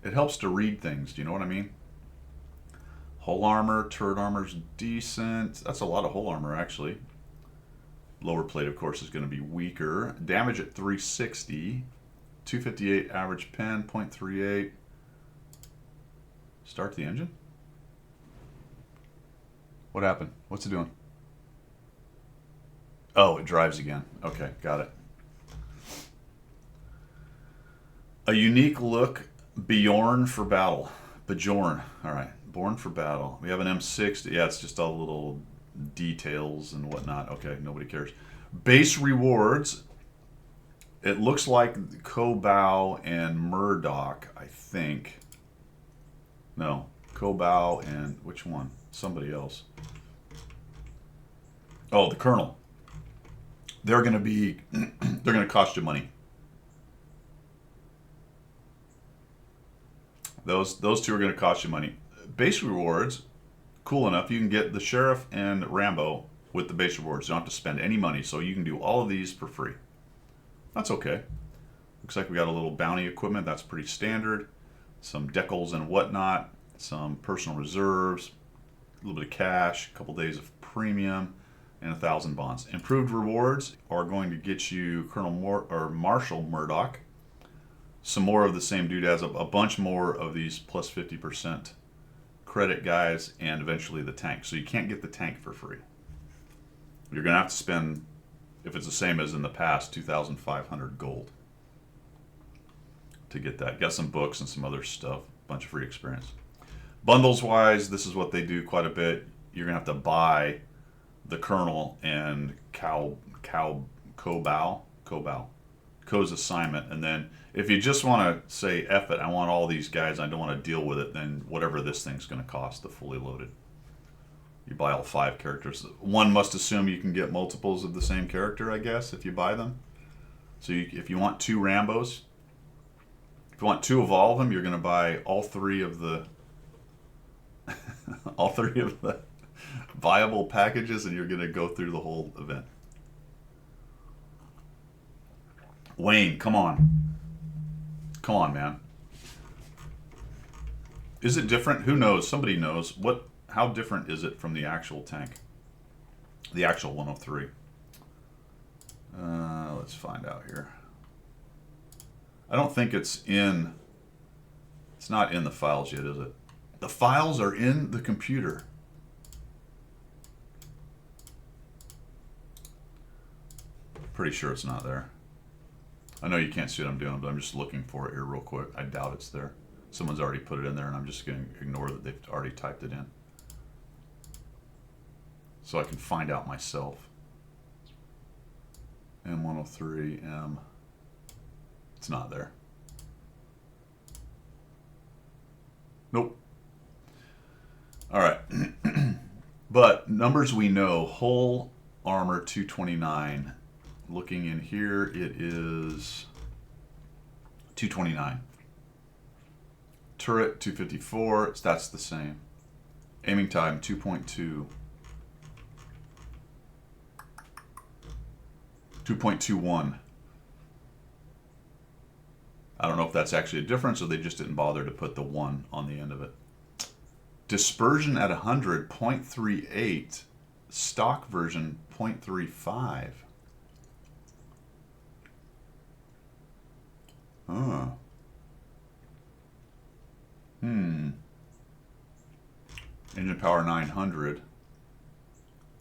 It helps to read things. Do you know what I mean? Hull armor, turret armor's decent. That's a lot of hull armor, actually. Lower plate, of course, is going to be weaker. Damage at 360. 258 average pen, 0.38. Start the engine? What happened? What's it doing? Oh, it drives again. Okay, got it. A unique look, Bjorn for battle. Bjorn. All right, Born for battle. We have an M6. Yeah, it's just all little details and whatnot. Okay, nobody cares. Base rewards. It looks like Kobau and Murdoch, I think. No, Kobau and which one? Somebody else. Oh, the Colonel. They're going to be, they're going to cost you money. Those two are going to cost you money. Base rewards, cool enough. You can get the Sheriff and Rambo with the base rewards. You don't have to spend any money, so you can do all of these for free. That's okay. Looks like we got a little bounty equipment. That's pretty standard. Some decals and whatnot. Some personal reserves. A little bit of cash. A couple days of premium. And 1,000 bonds. Improved rewards are going to get you Marshal Murdoch. Some more of the same dude as a bunch more of these plus 50% credit guys, and eventually the tank. So you can't get the tank for free. You're going to have to spend, if it's the same as in the past, 2,500 gold to get that. Got some books and some other stuff. Bunch of free experience. Bundles wise, this is what they do quite a bit. You're going to have to buy the Colonel and Ko's assignment, and then if you just want to say F it, I want all these guys, I don't want to deal with it, then whatever this thing's going to cost, the fully loaded. You buy all 5 characters. One must assume you can get multiples of the same character, I guess, if you buy them. So if you want 2 Rambos, if you want 2 of all of them, you're going to buy all 3 of the all 3 of the viable packages, and you're going to go through the whole event. Wayne, come on. Come on, man. Is it different? Who knows? Somebody knows. How different is it from the actual tank? The actual 103. Let's find out here. I don't think it's not in the files yet, is it? The files are in the computer. Pretty sure it's not there. I know you can't see what I'm doing, but I'm just looking for it here real quick. I doubt it's there. Someone's already put it in there, and I'm just going to ignore that they've already typed it in. So I can find out myself. M103, it's not there. Nope. All right. But numbers we know, hull armor 229. Looking in here, it is 229. Turret 254, that's the same. Aiming time 2.2. 2.21. I don't know if that's actually a difference or they just didn't bother to put the 1 on the end of it. Dispersion at 100, 0.38. Stock version, 0.35. Huh. Engine power 900.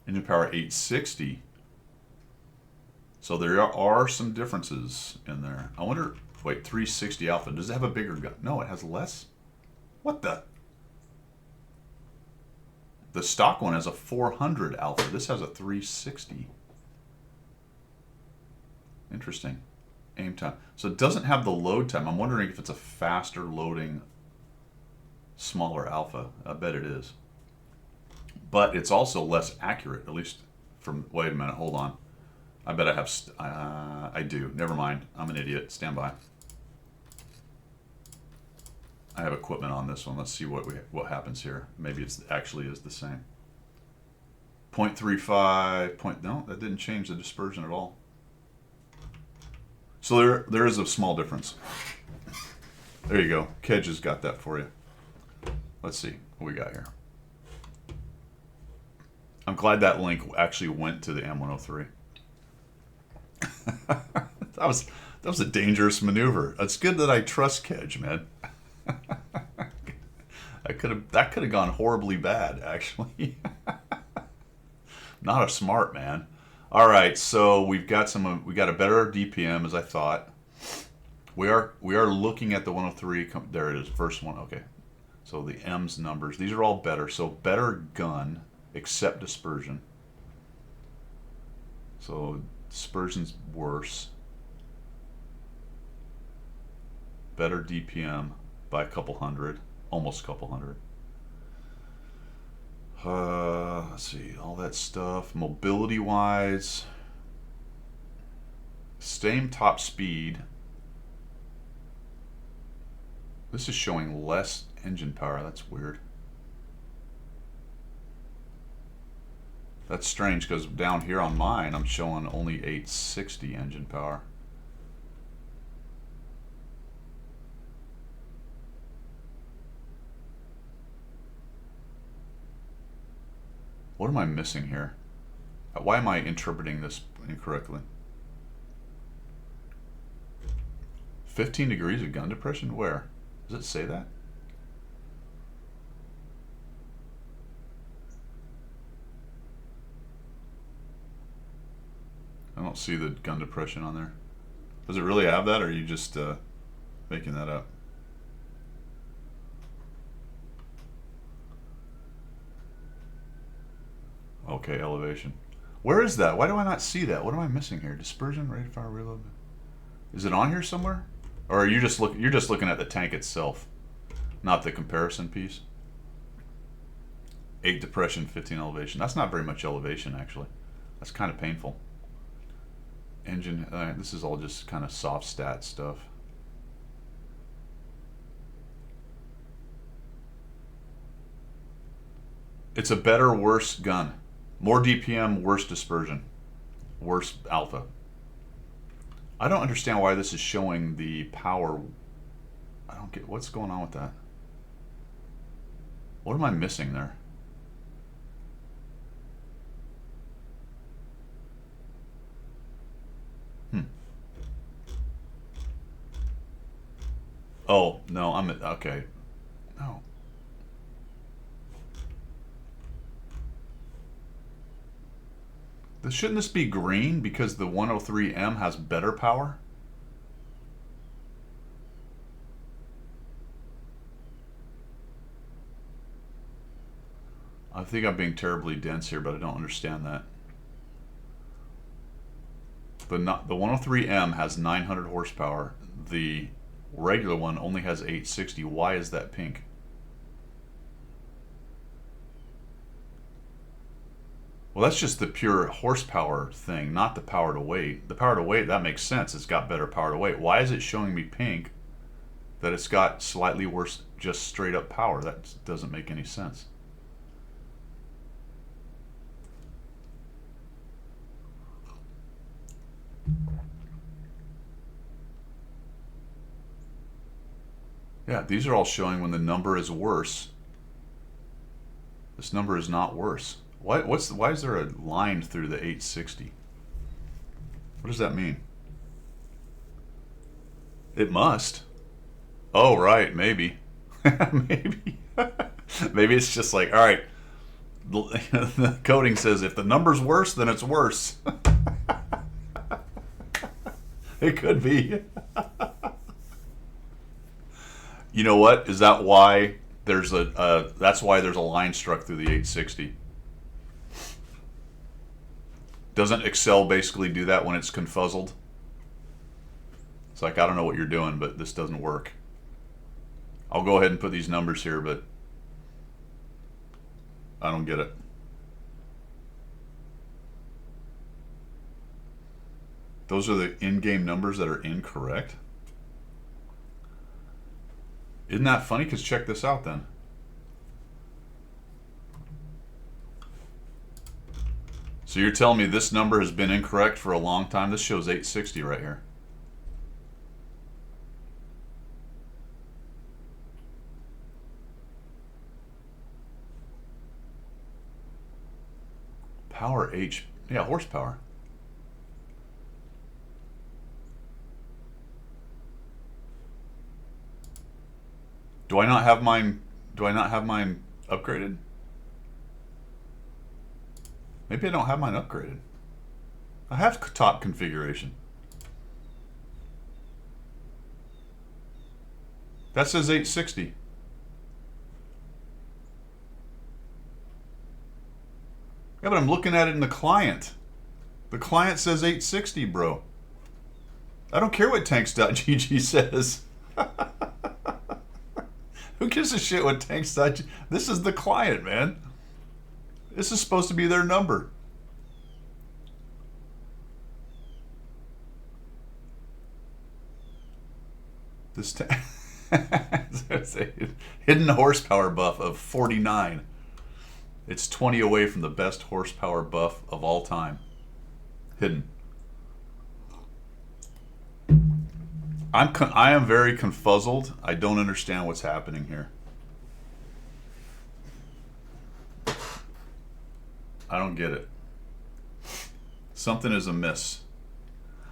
Engine power 860. So there are some differences in there. I wonder, wait, 360 Alpha. Does it have a bigger gun? No, it has less. What the? The stock one has a 400 Alpha. This has a 360. Interesting. Aim time. So it doesn't have the load time. I'm wondering if it's a faster loading, smaller Alpha. I bet it is. But it's also less accurate, at least from, wait a minute, hold on. I bet I have, I do. Never mind. I'm an idiot. Stand by. I have equipment on this one. Let's see what happens here. Maybe it's actually is the same. 0.35, no, that didn't change the dispersion at all. So there is a small difference. There you go. Kedge has got that for you. Let's see what we got here. I'm glad that link actually went to the M103. That was a dangerous maneuver. It's good that I trust Kedge, man. That could have gone horribly bad, actually. Not a smart man. All right, so we got a better DPM as I thought. We are looking at the 103. There it is, first one. Okay, so the M's numbers. These are all better. So better gun, except dispersion. So dispersion's worse. Better DPM by a couple hundred, almost a couple hundred. Let's see, all that stuff. Mobility wise, same top speed. This is showing less engine power. That's weird. That's strange because down here on mine, I'm showing only 860 engine power. What am I missing here? Why am I interpreting this incorrectly? 15 degrees of gun depression? Where? Does it say that? I don't see the gun depression on there. Does it really have that, or are you just making that up? Okay, elevation. Where is that? Why do I not see that? What am I missing here? Dispersion, rate of fire, reload. Is it on here somewhere? Or are you just you're just looking at the tank itself, not the comparison piece? 8 depression, 15 elevation. That's not very much elevation, actually. That's kind of painful. Engine, this is all just kind of soft stat stuff. It's a better, worse gun. More DPM, worse dispersion. Worse alpha. I don't understand why this is showing the power. I don't get what's going on with that. What am I missing there? Oh, no, okay. No. Shouldn't this be green because the 103M has better power? I think I'm being terribly dense here, but I don't understand that. The 103M has 900 horsepower. The regular one only has 860. Why is that pink? Well, that's just the pure horsepower thing, not the power to weight. The power to weight, that makes sense. It's got better power to weight. Why is it showing me pink that it's got slightly worse, just straight up power? That doesn't make any sense. Yeah, these are all showing when the number is worse. This number is not worse. Why is there a line through the 860? What does that mean? It must. Oh, right, maybe. Maybe. Maybe it's just like, all right, the coding says if the number's worse, then it's worse. It could be. You know what? Is that why there's that's why there's a line struck through the 860? Doesn't Excel basically do that when it's confuzzled? It's like, I don't know what you're doing, but this doesn't work. I'll go ahead and put these numbers here, but I don't get it. Those are the in-game numbers that are incorrect? Isn't that funny? Because check this out then. So you're telling me this number has been incorrect for a long time? This shows 860 right here. Power H, yeah, horsepower. Do I not have mine? Do I not have mine upgraded? Maybe I don't have mine upgraded. I have top configuration. That says 860. Yeah, but I'm looking at it in the client. The client says 860, bro. I don't care what tanks.gg says. Who gives a shit what tanks.gg? This is the client, man. This is supposed to be their number. This hidden horsepower buff of 49. It's 20 away from the best horsepower buff of all time. Hidden. I am very confuzzled. I don't understand what's happening here. I don't get it. Something is amiss.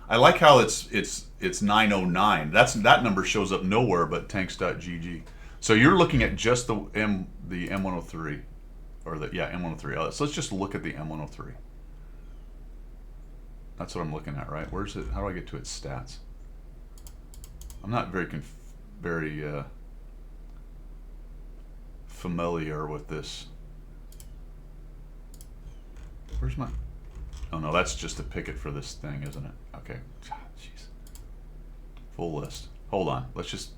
I like how it's 909. That number shows up nowhere but tanks.gg. So you're looking at just the M103 or M103. So let's just look at the M103. That's what I'm looking at, right? Where's it? How do I get to its stats? I'm not very familiar with this. Where's my? Oh no, that's just a picket for this thing, isn't it? Okay. Jeez. Full list. Hold on. Let's just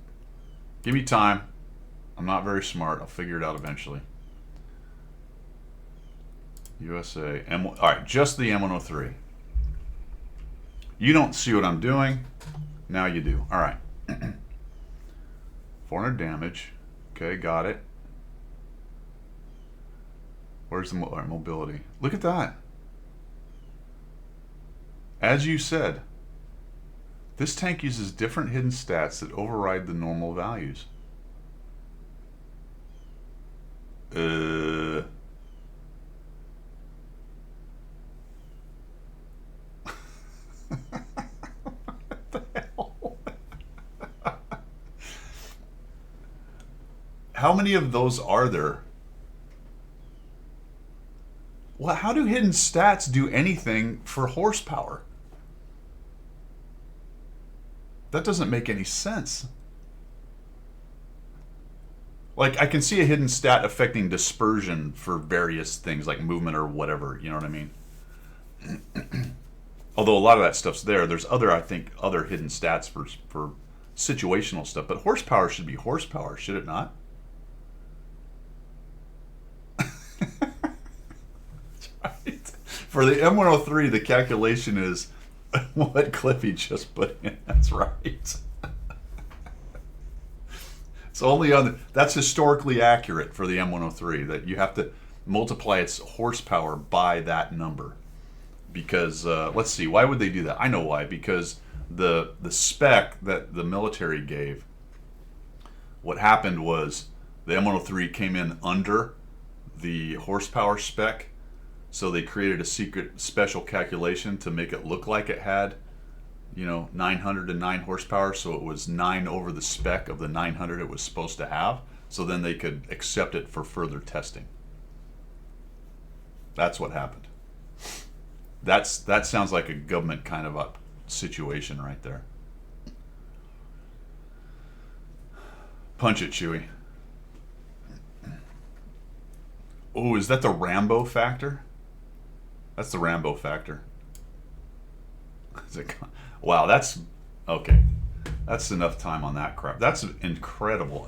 give me time. I'm not very smart. I'll figure it out eventually. USA M. All right, just the M103. You don't see what I'm doing. Now you do. All right. 400 damage. Okay, got it. Where's the mobility? Look at that. As you said, this tank uses different hidden stats that override the normal values. What the hell? How many of those are there? Well, how do hidden stats do anything for horsepower? That doesn't make any sense. Like, I can see a hidden stat affecting dispersion for various things like movement or whatever, you know what I mean? Although a lot of that stuff's there. There's I think other hidden stats for situational stuff, but horsepower should be horsepower, should it not? For the M103, the calculation is what Cliffy just put in. That's right. It's only on that's historically accurate for the M103, that you have to multiply its horsepower by that number. Because let's see, why would they do that? I know why. Because the spec that the military gave, what happened was the M103 came in under the horsepower spec. So they created a secret special calculation to make it look like it had, 909 horsepower. So it was 9 over the spec of the 900 it was supposed to have. So then they could accept it for further testing. That's what happened. That sounds like a government kind of a situation right there. Punch it, Chewy. Oh, is that the Rambo factor? That's the Rambo factor. Wow, that's okay. That's enough time on that crap. That's incredible.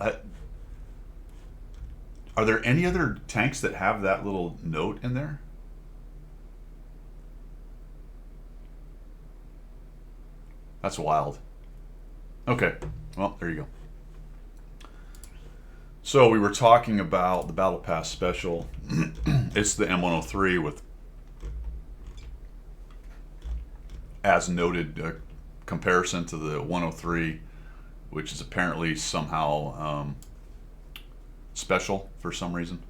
Are there any other tanks that have that little note in there? That's wild. Okay, well, there you go. So we were talking about the Battle Pass special. It's the M103 with, as noted, comparison to the 103, which is apparently somehow special for some reason.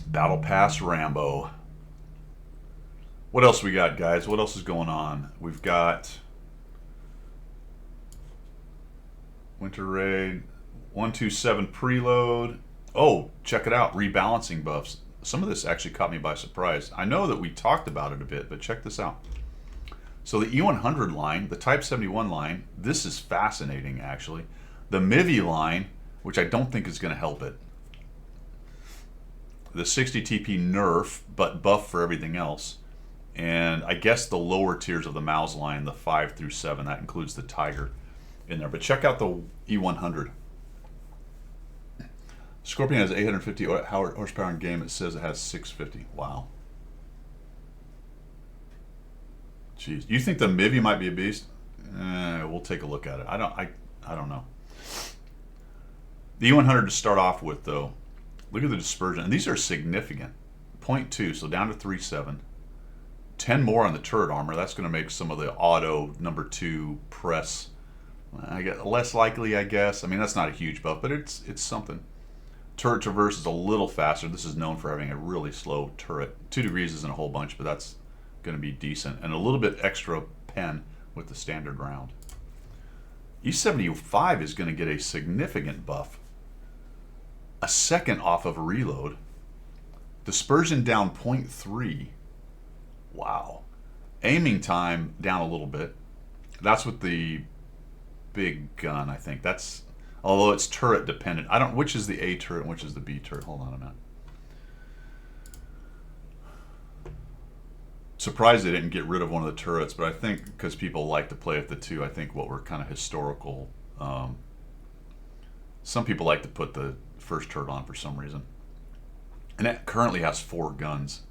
Battle Pass Rambo. What else we got, guys? What else is going on? We've got Winter Raid. 127 preload. Oh, check it out. Rebalancing buffs. Some of this actually caught me by surprise. I know that we talked about it a bit, but check this out. So the E100 line, the Type 71 line, this is fascinating actually. The Mivi line, which I don't think is going to help it. The 60 TP nerf, but buff for everything else. And I guess the lower tiers of the Mouse line, the 5 through 7, that includes the Tiger in there. But check out the E100. Scorpion has 850 horsepower in game. It says it has 650. Wow. Jeez. You think the Mivi might be a beast? We'll take a look at it. I don't know. The E100 to start off with, though. Look at the dispersion. And these are significant. 0.2, so down to 3.7. 10 more on the turret armor. That's going to make some of the auto number 2 press I guess less likely, I guess. I mean, that's not a huge buff, but it's something. Turret traverse is a little faster. This is known for having a really slow turret. 2 degrees isn't a whole bunch, but that's going to be decent. And a little bit extra pen with the standard round. E75 is going to get a significant buff. A second off of a reload. Dispersion down 0.3. Wow. Aiming time down a little bit. That's with the big gun, I think. That's, although it's turret dependent. I don't, which is the A turret and which is the B turret? Hold on a minute. Surprised they didn't get rid of one of the turrets, but I think because people like to play with the 2, I think what were kind of historical. Some people like to put the first turret on for some reason. And it currently has 4 guns.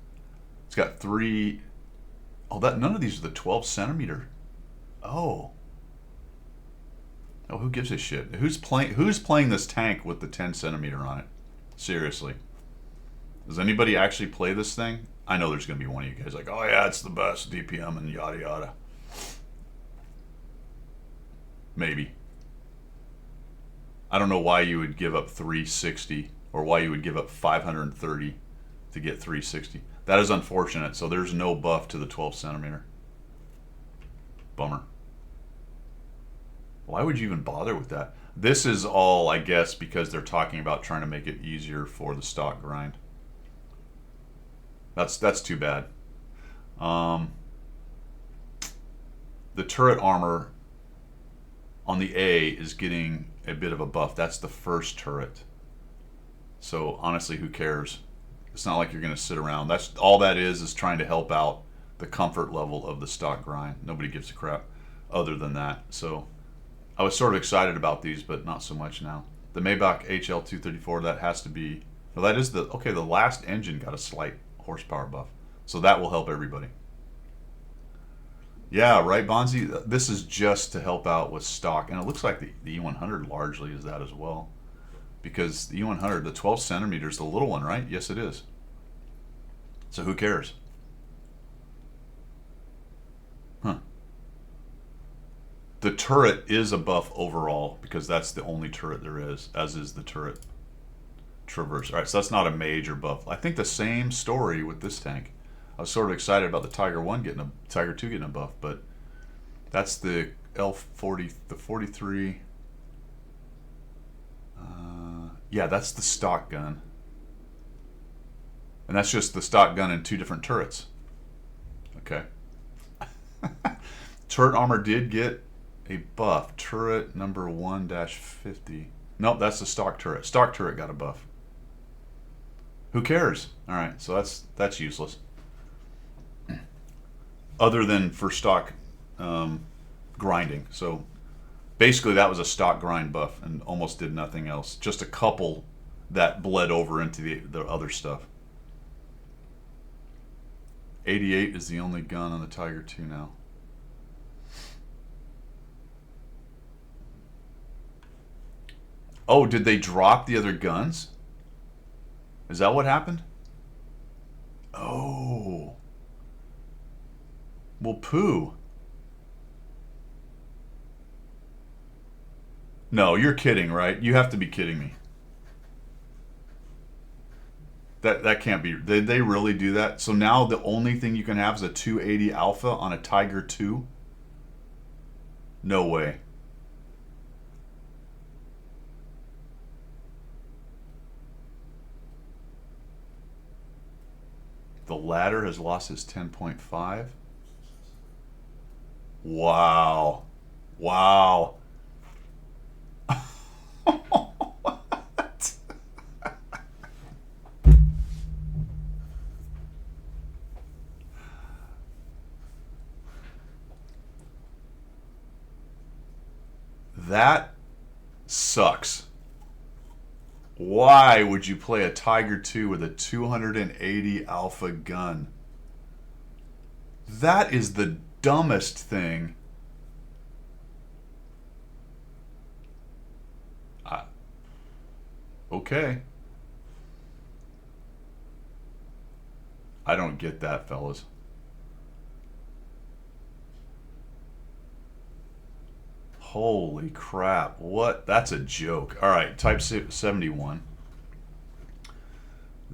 It's got 3. Oh, that none of these are the 12 centimeter. Oh, who gives a shit? Who's playing this tank with the 10 centimeter on it? Seriously. Does anybody actually play this thing? I know there's going to be one of you guys like, oh yeah, it's the best DPM and yada yada. Maybe. I don't know why you would give up 360 or why you would give up 530 to get 360. That is unfortunate. So there's no buff to the 12 centimeter. Bummer. Why would you even bother with that? This is all, I guess, because they're talking about trying to make it easier for the stock grind. That's too bad. The turret armor on the A is getting a bit of a buff. That's the first turret. So honestly, who cares? It's not like you're going to sit around. That's all that is trying to help out the comfort level of the stock grind. Nobody gives a crap other than that. So I was sort of excited about these, but not so much now. The Maybach HL234, that has to be, well, that is the, okay, the last engine got a slight horsepower buff. So that will help everybody. Yeah, right, Bonzi? This is just to help out with stock. And it looks like the E100 largely is that as well. Because the E100, the 12 centimeters, the little one, right? Yes, it is. So who cares? Huh. The turret is a buff overall because that's the only turret there is, as is the turret traverse. All right, so that's not a major buff. I think the same story with this tank. I was sort of excited about the Tiger 1 getting a Tiger 2 getting a buff, but that's the L40, the 43. Yeah, that's the stock gun. And that's just the stock gun in 2 different turrets. Okay. Turret armor did get a buff. Turret number 1-50. Nope, that's the stock turret. Stock turret got a buff. Who cares? All right, so that's useless. Other than for stock grinding. So basically that was a stock grind buff and almost did nothing else. Just a couple that bled over into the other stuff. 88 is the only gun on the Tiger 2 now. Oh, did they drop the other guns? Is that what happened? Oh. Well, poo. No, you're kidding, right? You have to be kidding me. That can't be. Did they really do that? So now the only thing you can have is a 280 Alpha on a Tiger 2? No way. ladder has lost his 10.5. Wow. Wow. What? That sucks. Why would you play a Tiger 2 with a 280 alpha gun? That is the dumbest thing. Okay. I don't get that, fellas. Holy crap. What? That's a joke. All right, Type 71.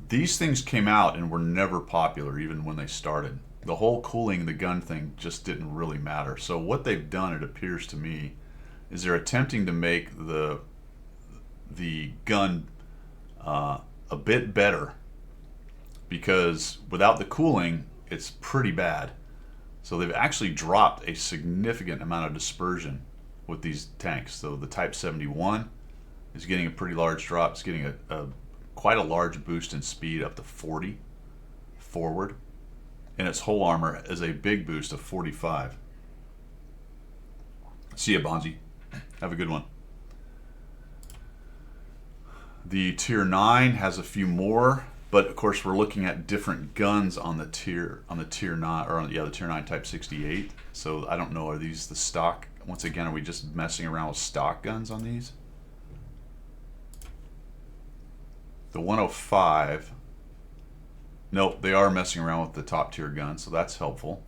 These things came out and were never popular even when they started. The whole cooling the gun thing just didn't really matter. So what they've done, it appears to me, is they're attempting to make the gun a bit better, because without the cooling, it's pretty bad. So they've actually dropped a significant amount of dispersion with these tanks. So the Type 71 is getting a pretty large drop. It's getting quite a large boost in speed, up to 40 forward. And its whole armor is a big boost of 45. See ya, Bonzi. Have a good one. The Tier 9 has a few more, but of course we're looking at different guns on the Tier 9, or the Tier 9 Type 68. So I don't know, are these the stock? Once again, are we just messing around with stock guns on these? The 105. Nope, they are messing around with the top tier gun, so that's helpful.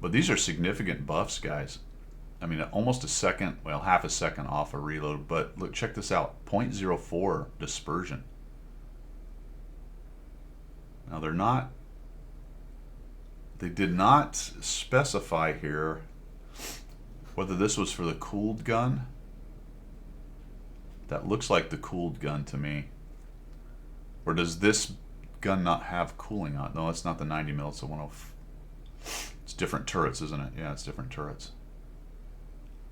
But these are significant buffs, guys. I mean, almost a second, well, half a second off a reload. But look, check this out, 0.04 dispersion. Now they did not specify here whether this was for the cooled gun. That looks like the cooled gun to me. Or does this gun not have cooling on it? No, it's not the 90 mil, it's a 105. It's different turrets, isn't it? Yeah, it's different turrets.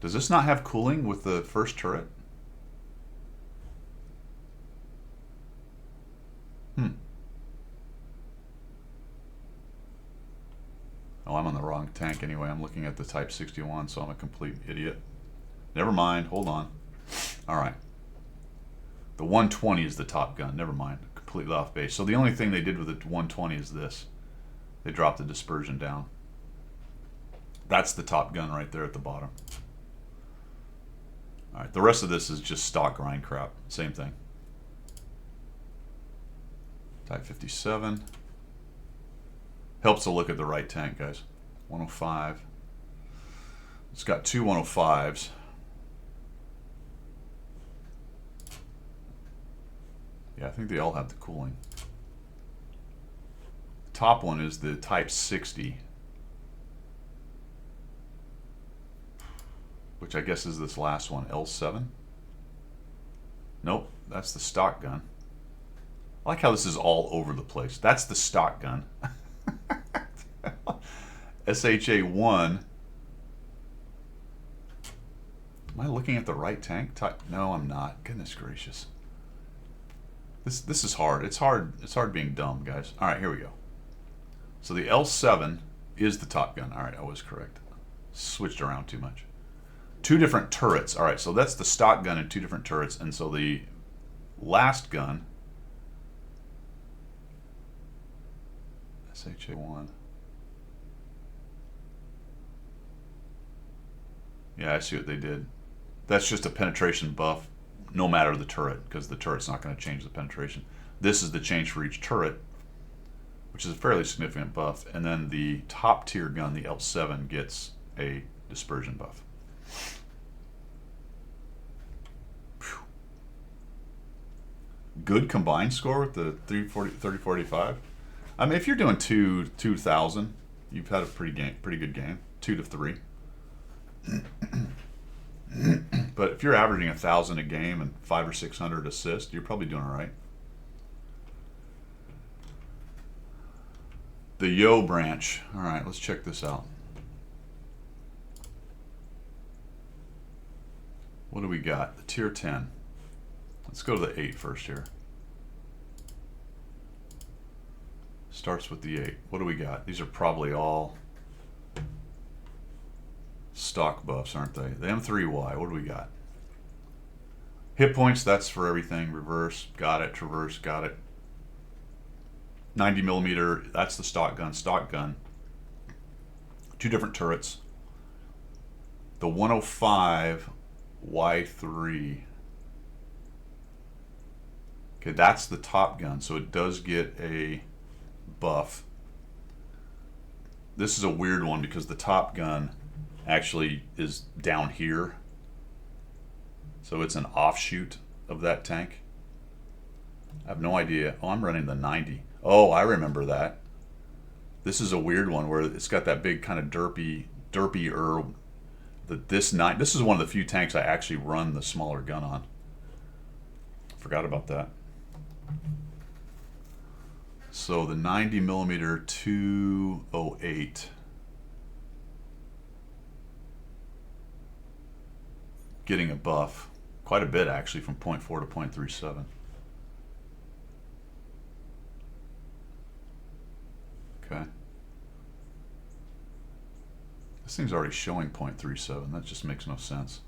Does this not have cooling with the first turret? Oh, I'm on the wrong tank anyway. I'm looking at the Type 61, so I'm a complete idiot. Never mind, hold on. All right. The 120 is the top gun. Never mind, completely off base. So the only thing they did with the 120 is this. They dropped the dispersion down. That's the top gun right there at the bottom. All right, the rest of this is just stock grind crap. Same thing. Type 57. Helps to look at the right tank, guys. 105. It's got two 105s. Yeah, I think they all have the cooling. The top one is the Type 60, which I guess is this last one, L7. Nope, that's the stock gun. I like how this is all over the place. That's the stock gun. SHA-1. Am I looking at the right tank? No, I'm not. Goodness gracious. This is hard. It's hard being dumb, guys. All right, here we go. So the L7 is the top gun. All right, I was correct. Switched around too much. Two different turrets. All right, so that's the stock gun and two different turrets. And so the last gun, SHA-1. Yeah, I see what they did. That's just a penetration buff, no matter the turret, because the turret's not going to change the penetration. This is the change for each turret, which is a fairly significant buff. And then the top tier gun, the L7, gets a dispersion buff. Whew. Good combined score with the 3045. I mean, if you're doing 2,000, you've had a pretty good game. 2 to 3. But if you're averaging 1,000 a game and 500 or 600 assists, you're probably doing all right. The Yo branch. All right, let's check this out. What do we got? The tier 10. Let's go to the 8 first here. Starts with the 8. What do we got? These are probably all stock buffs, aren't they? The M3Y, what do we got? Hit points, that's for everything. Reverse, got it. Traverse, got it. 90 millimeter, that's the stock gun. Stock gun. 2 different turrets. The 105 Y3. Okay, that's the top gun, so it does get a buff. This is a weird one because the top gun actually is down here. So it's an offshoot of that tank. I have no idea. Oh, I'm running the 90. Oh, I remember that. This is a weird one where it's got that big kind of derpy-er. This is one of the few tanks I actually run the smaller gun on. Forgot about that. So the 90 millimeter 208. Getting a buff. Quite a bit actually from 0.4 to 0.37. Okay. This thing's already showing 0.37. That just makes no sense.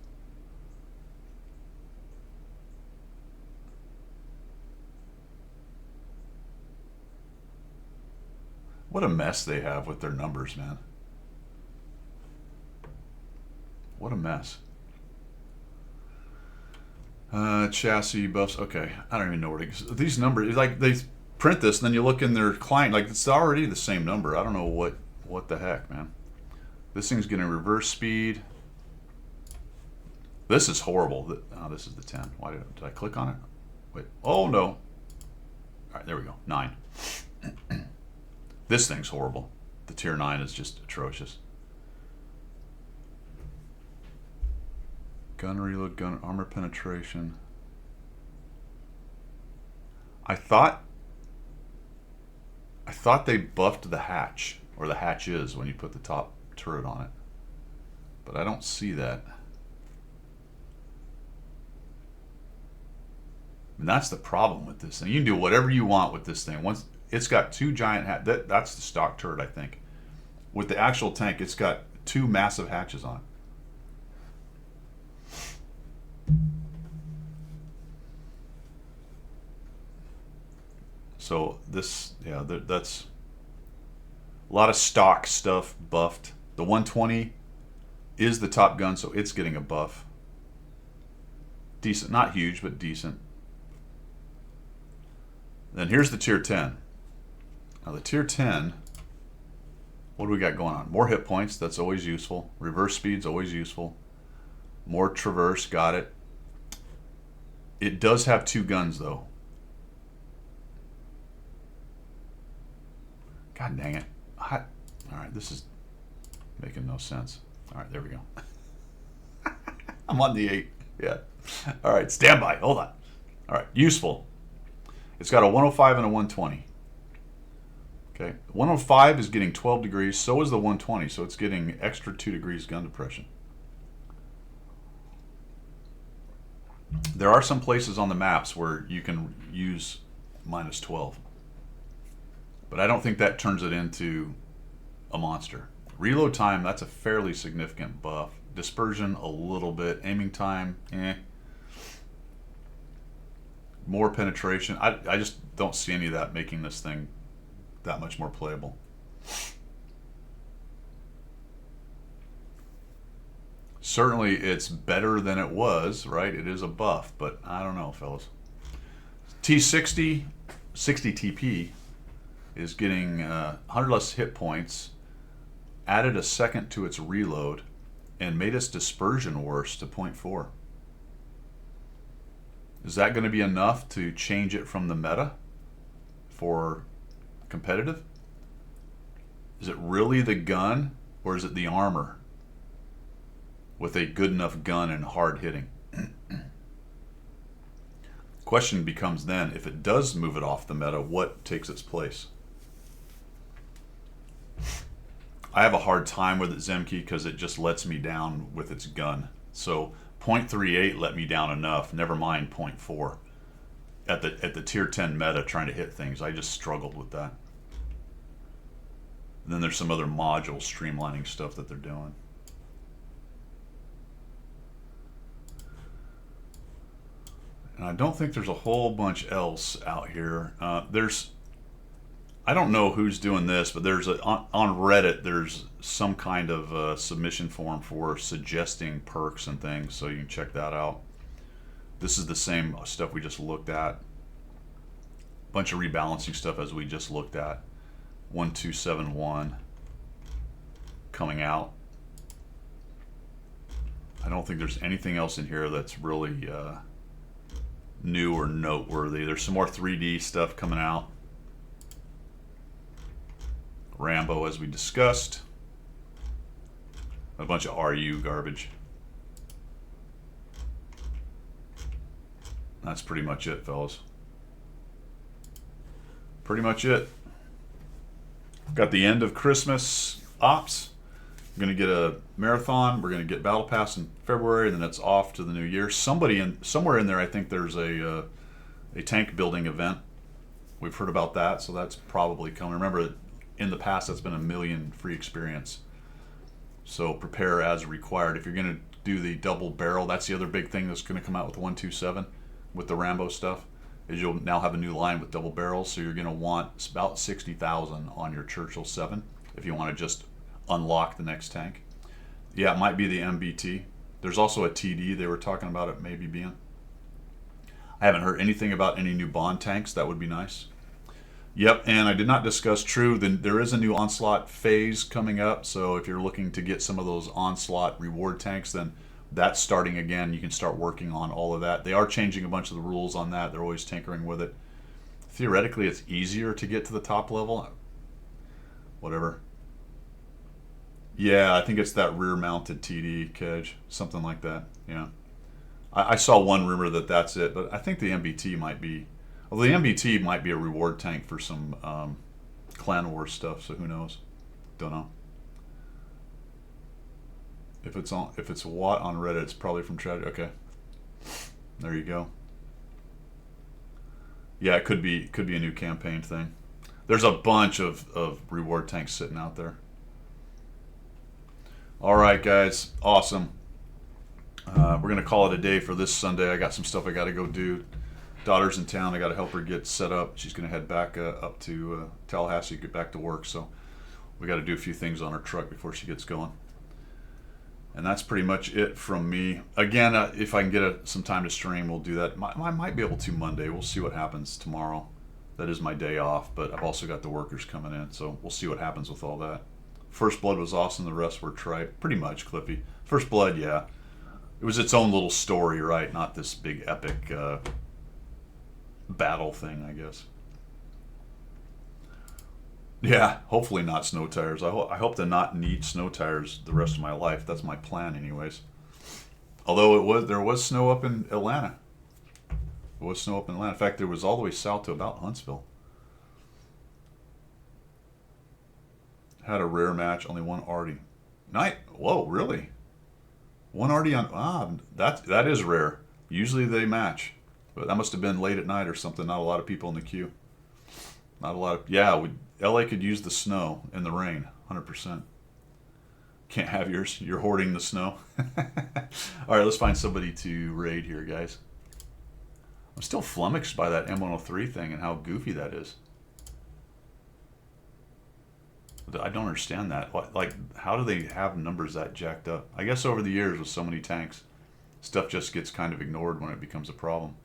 What a mess they have with their numbers, man. What a mess. Chassis buffs. Okay, I don't even know where to go. These numbers, like they print this, and then you look in their client, like it's already the same number. I don't know what the heck, man. This thing's getting reverse speed. This is horrible. Oh, this is the 10. Why did I click on it? Wait. Oh no. All right, there we go. 9. This thing's horrible. The tier 9 is just atrocious. Gun reload, gun armor penetration. I thought they buffed the hatch, or the hatch is when you put the top turret on it. But I don't see that. And that's the problem with this thing. You can do whatever you want with this thing. Once it's got 2 giant hatches. That's the stock turret, I think. With the actual tank, it's got 2 massive hatches on it. So this, yeah, that's a lot of stock stuff buffed. The 120 is the top gun, so it's getting a buff. Decent, not huge, but decent. Then here's the tier 10. Now the tier 10, what do we got going on? More hit points, that's always useful. Reverse speed's always useful. More traverse, got it. It does have 2 guns though. God dang it. All right, this is making no sense. All right, there we go. I'm on the 8. Yeah. All right, stand by. Hold on. All right, useful. It's got a 105 and a 120. Okay, 105 is getting 12 degrees. So is the 120. So it's getting extra 2 degrees gun depression. There are some places on the maps where you can use minus 12. But I don't think that turns it into a monster. Reload time, that's a fairly significant buff. Dispersion, a little bit. Aiming time, More penetration. I just don't see any of that making this thing that much more playable. Certainly it's better than it was, right? It is a buff, but I don't know, fellas. T60, 60 TP is getting 100 less hit points, added a second to its reload, and made its dispersion worse to 0.4. Is that going to be enough to change it from the meta for competitive? Is it really the gun, or is it the armor with a good enough gun and hard hitting? Question becomes then, if it does move it off the meta, what takes its place? I have a hard time with it, Zemke, because it just lets me down with its gun. So 0.38 let me down enough. Never mind 0.4. At the tier 10 meta, trying to hit things, I just struggled with that. And then there's some other module streamlining stuff that they're doing. And I don't think there's a whole bunch else out here. I don't know who's doing this, but there's on Reddit, there's some kind of submission form for suggesting perks and things, so you can check that out. This is the same stuff we just looked at. Bunch of rebalancing stuff as we just looked at. 1271 coming out. I don't think there's anything else in here that's really new or noteworthy. There's some more 3D stuff coming out. Rambo, as we discussed. A bunch of RU garbage. That's pretty much it, fellas. Pretty much it. Got the end of Christmas ops. I'm going to get a marathon. We're going to get Battle Pass in February, and then it's off to the new year. Somewhere in there, I think there's a tank building event. We've heard about that, so that's probably coming. Remember, in the past, that's been a million free experience. So prepare as required. If you're going to do the double barrel, that's the other big thing that's going to come out with 127 with the Rambo stuff, is you'll now have a new line with double barrels. So you're going to want about 60,000 on your Churchill 7 if you want to just unlock the next tank. Yeah, it might be the MBT. There's also a TD they were talking about it maybe being. I haven't heard anything about any new bond tanks. That would be nice. Yep, and I did not discuss True. Then there is a new Onslaught phase coming up, so if you're looking to get some of those Onslaught reward tanks, then that's starting again. You can start working on all of that. They are changing a bunch of the rules on that. They're always tinkering with it. Theoretically, it's easier to get to the top level. Whatever. Yeah, I think it's that rear-mounted TD, Kedge. Something like that, yeah. I saw one rumor that that's it, but I think the MBT might be... Well, the MBT might be a reward tank for some Clan Wars stuff, so who knows? Don't know. If it's a Watt on Reddit, it's probably from Tragedy. Okay, there you go. Yeah, it could be a new campaign thing. There's a bunch of reward tanks sitting out there. All right, guys, awesome. We're gonna call it a day for this Sunday. I got some stuff I got to go do. Daughter's in town. I got to help her get set up. She's going to head back up to Tallahassee, get back to work. So we got to do a few things on her truck before she gets going. And that's pretty much it from me. Again, if I can get some time to stream, we'll do that. I might be able to Monday. We'll see what happens tomorrow. That is my day off, but I've also got the workers coming in, so we'll see what happens with all that. First Blood was awesome. The rest were tripe. Pretty much, Cliffy. First Blood, yeah. It was its own little story, right? Not this big epic... battle thing, I guess. Yeah, hopefully not snow tires. I hope to not need snow tires the rest of my life. That's my plan, anyways. Although there was snow up in Atlanta. There was snow up in Atlanta. In fact, there was all the way south to about Huntsville. Had a rare match, only one Artie. Whoa, really? One Artie on that is rare. Usually they match. But that must have been late at night or something. Not a lot of people in the queue. Not a lot of... Yeah, LA could use the snow and the rain. 100%. Can't have yours. You're hoarding the snow. All right, let's find somebody to raid here, guys. I'm still flummoxed by that M103 thing and how goofy that is. I don't understand that. Like, how do they have numbers that jacked up? I guess over the years with so many tanks, stuff just gets kind of ignored when it becomes a problem.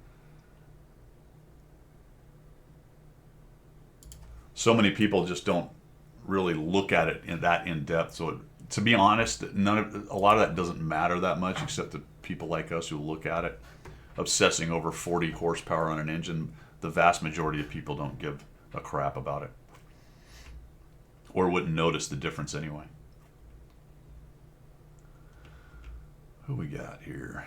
So many people just don't really look at it in depth. So to be honest, a lot of that doesn't matter that much, except the people like us who look at it, obsessing over 40 horsepower on an engine. The vast majority of people don't give a crap about it, or wouldn't notice the difference anyway. Who we got here?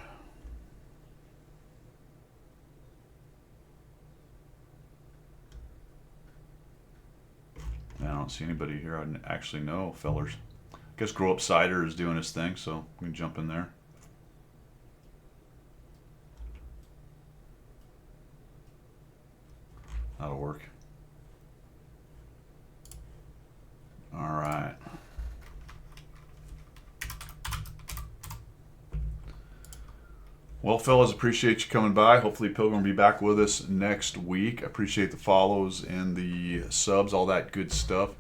I don't see anybody here I actually know, fellers. guess Grow Up Cider is doing his thing, so we can jump in there. That'll work. All right. Well, fellas, appreciate you coming by. Hopefully Pilgrim will be back with us next week. I appreciate the follows and the subs, all that good stuff.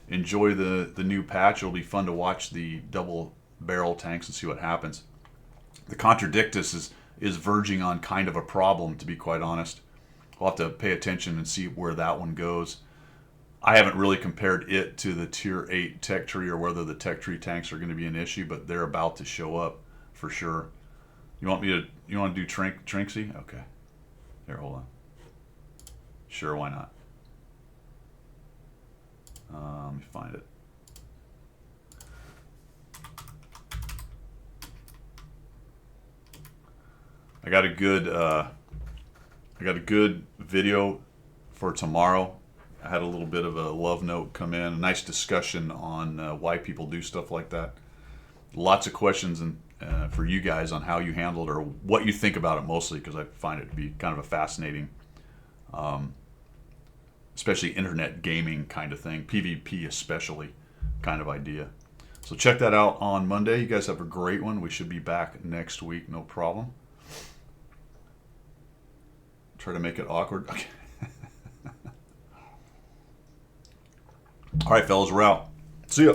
Enjoy the new patch. It'll be fun to watch the double barrel tanks and see what happens. The Contradictus is verging on kind of a problem, to be quite honest. We'll have to pay attention and see where that one goes. I haven't really compared it to the Tier 8 Tech Tree or whether the Tech Tree tanks are going to be an issue, but they're about to show up for sure. You want to do Trinksy? Okay. Here, hold on. Sure, why not? Let me find it. I got a good video for tomorrow. I had a little bit of a love note come in, a nice discussion on why people do stuff like that. Lots of questions and for you guys on how you handle it or what you think about it mostly, because I find it to be kind of a fascinating, especially internet gaming kind of thing, PvP especially kind of idea. So check that out on Monday. You guys have a great one. We should be back next week, no problem. Try to make it awkward. Okay. All right, fellas, we're out. See ya.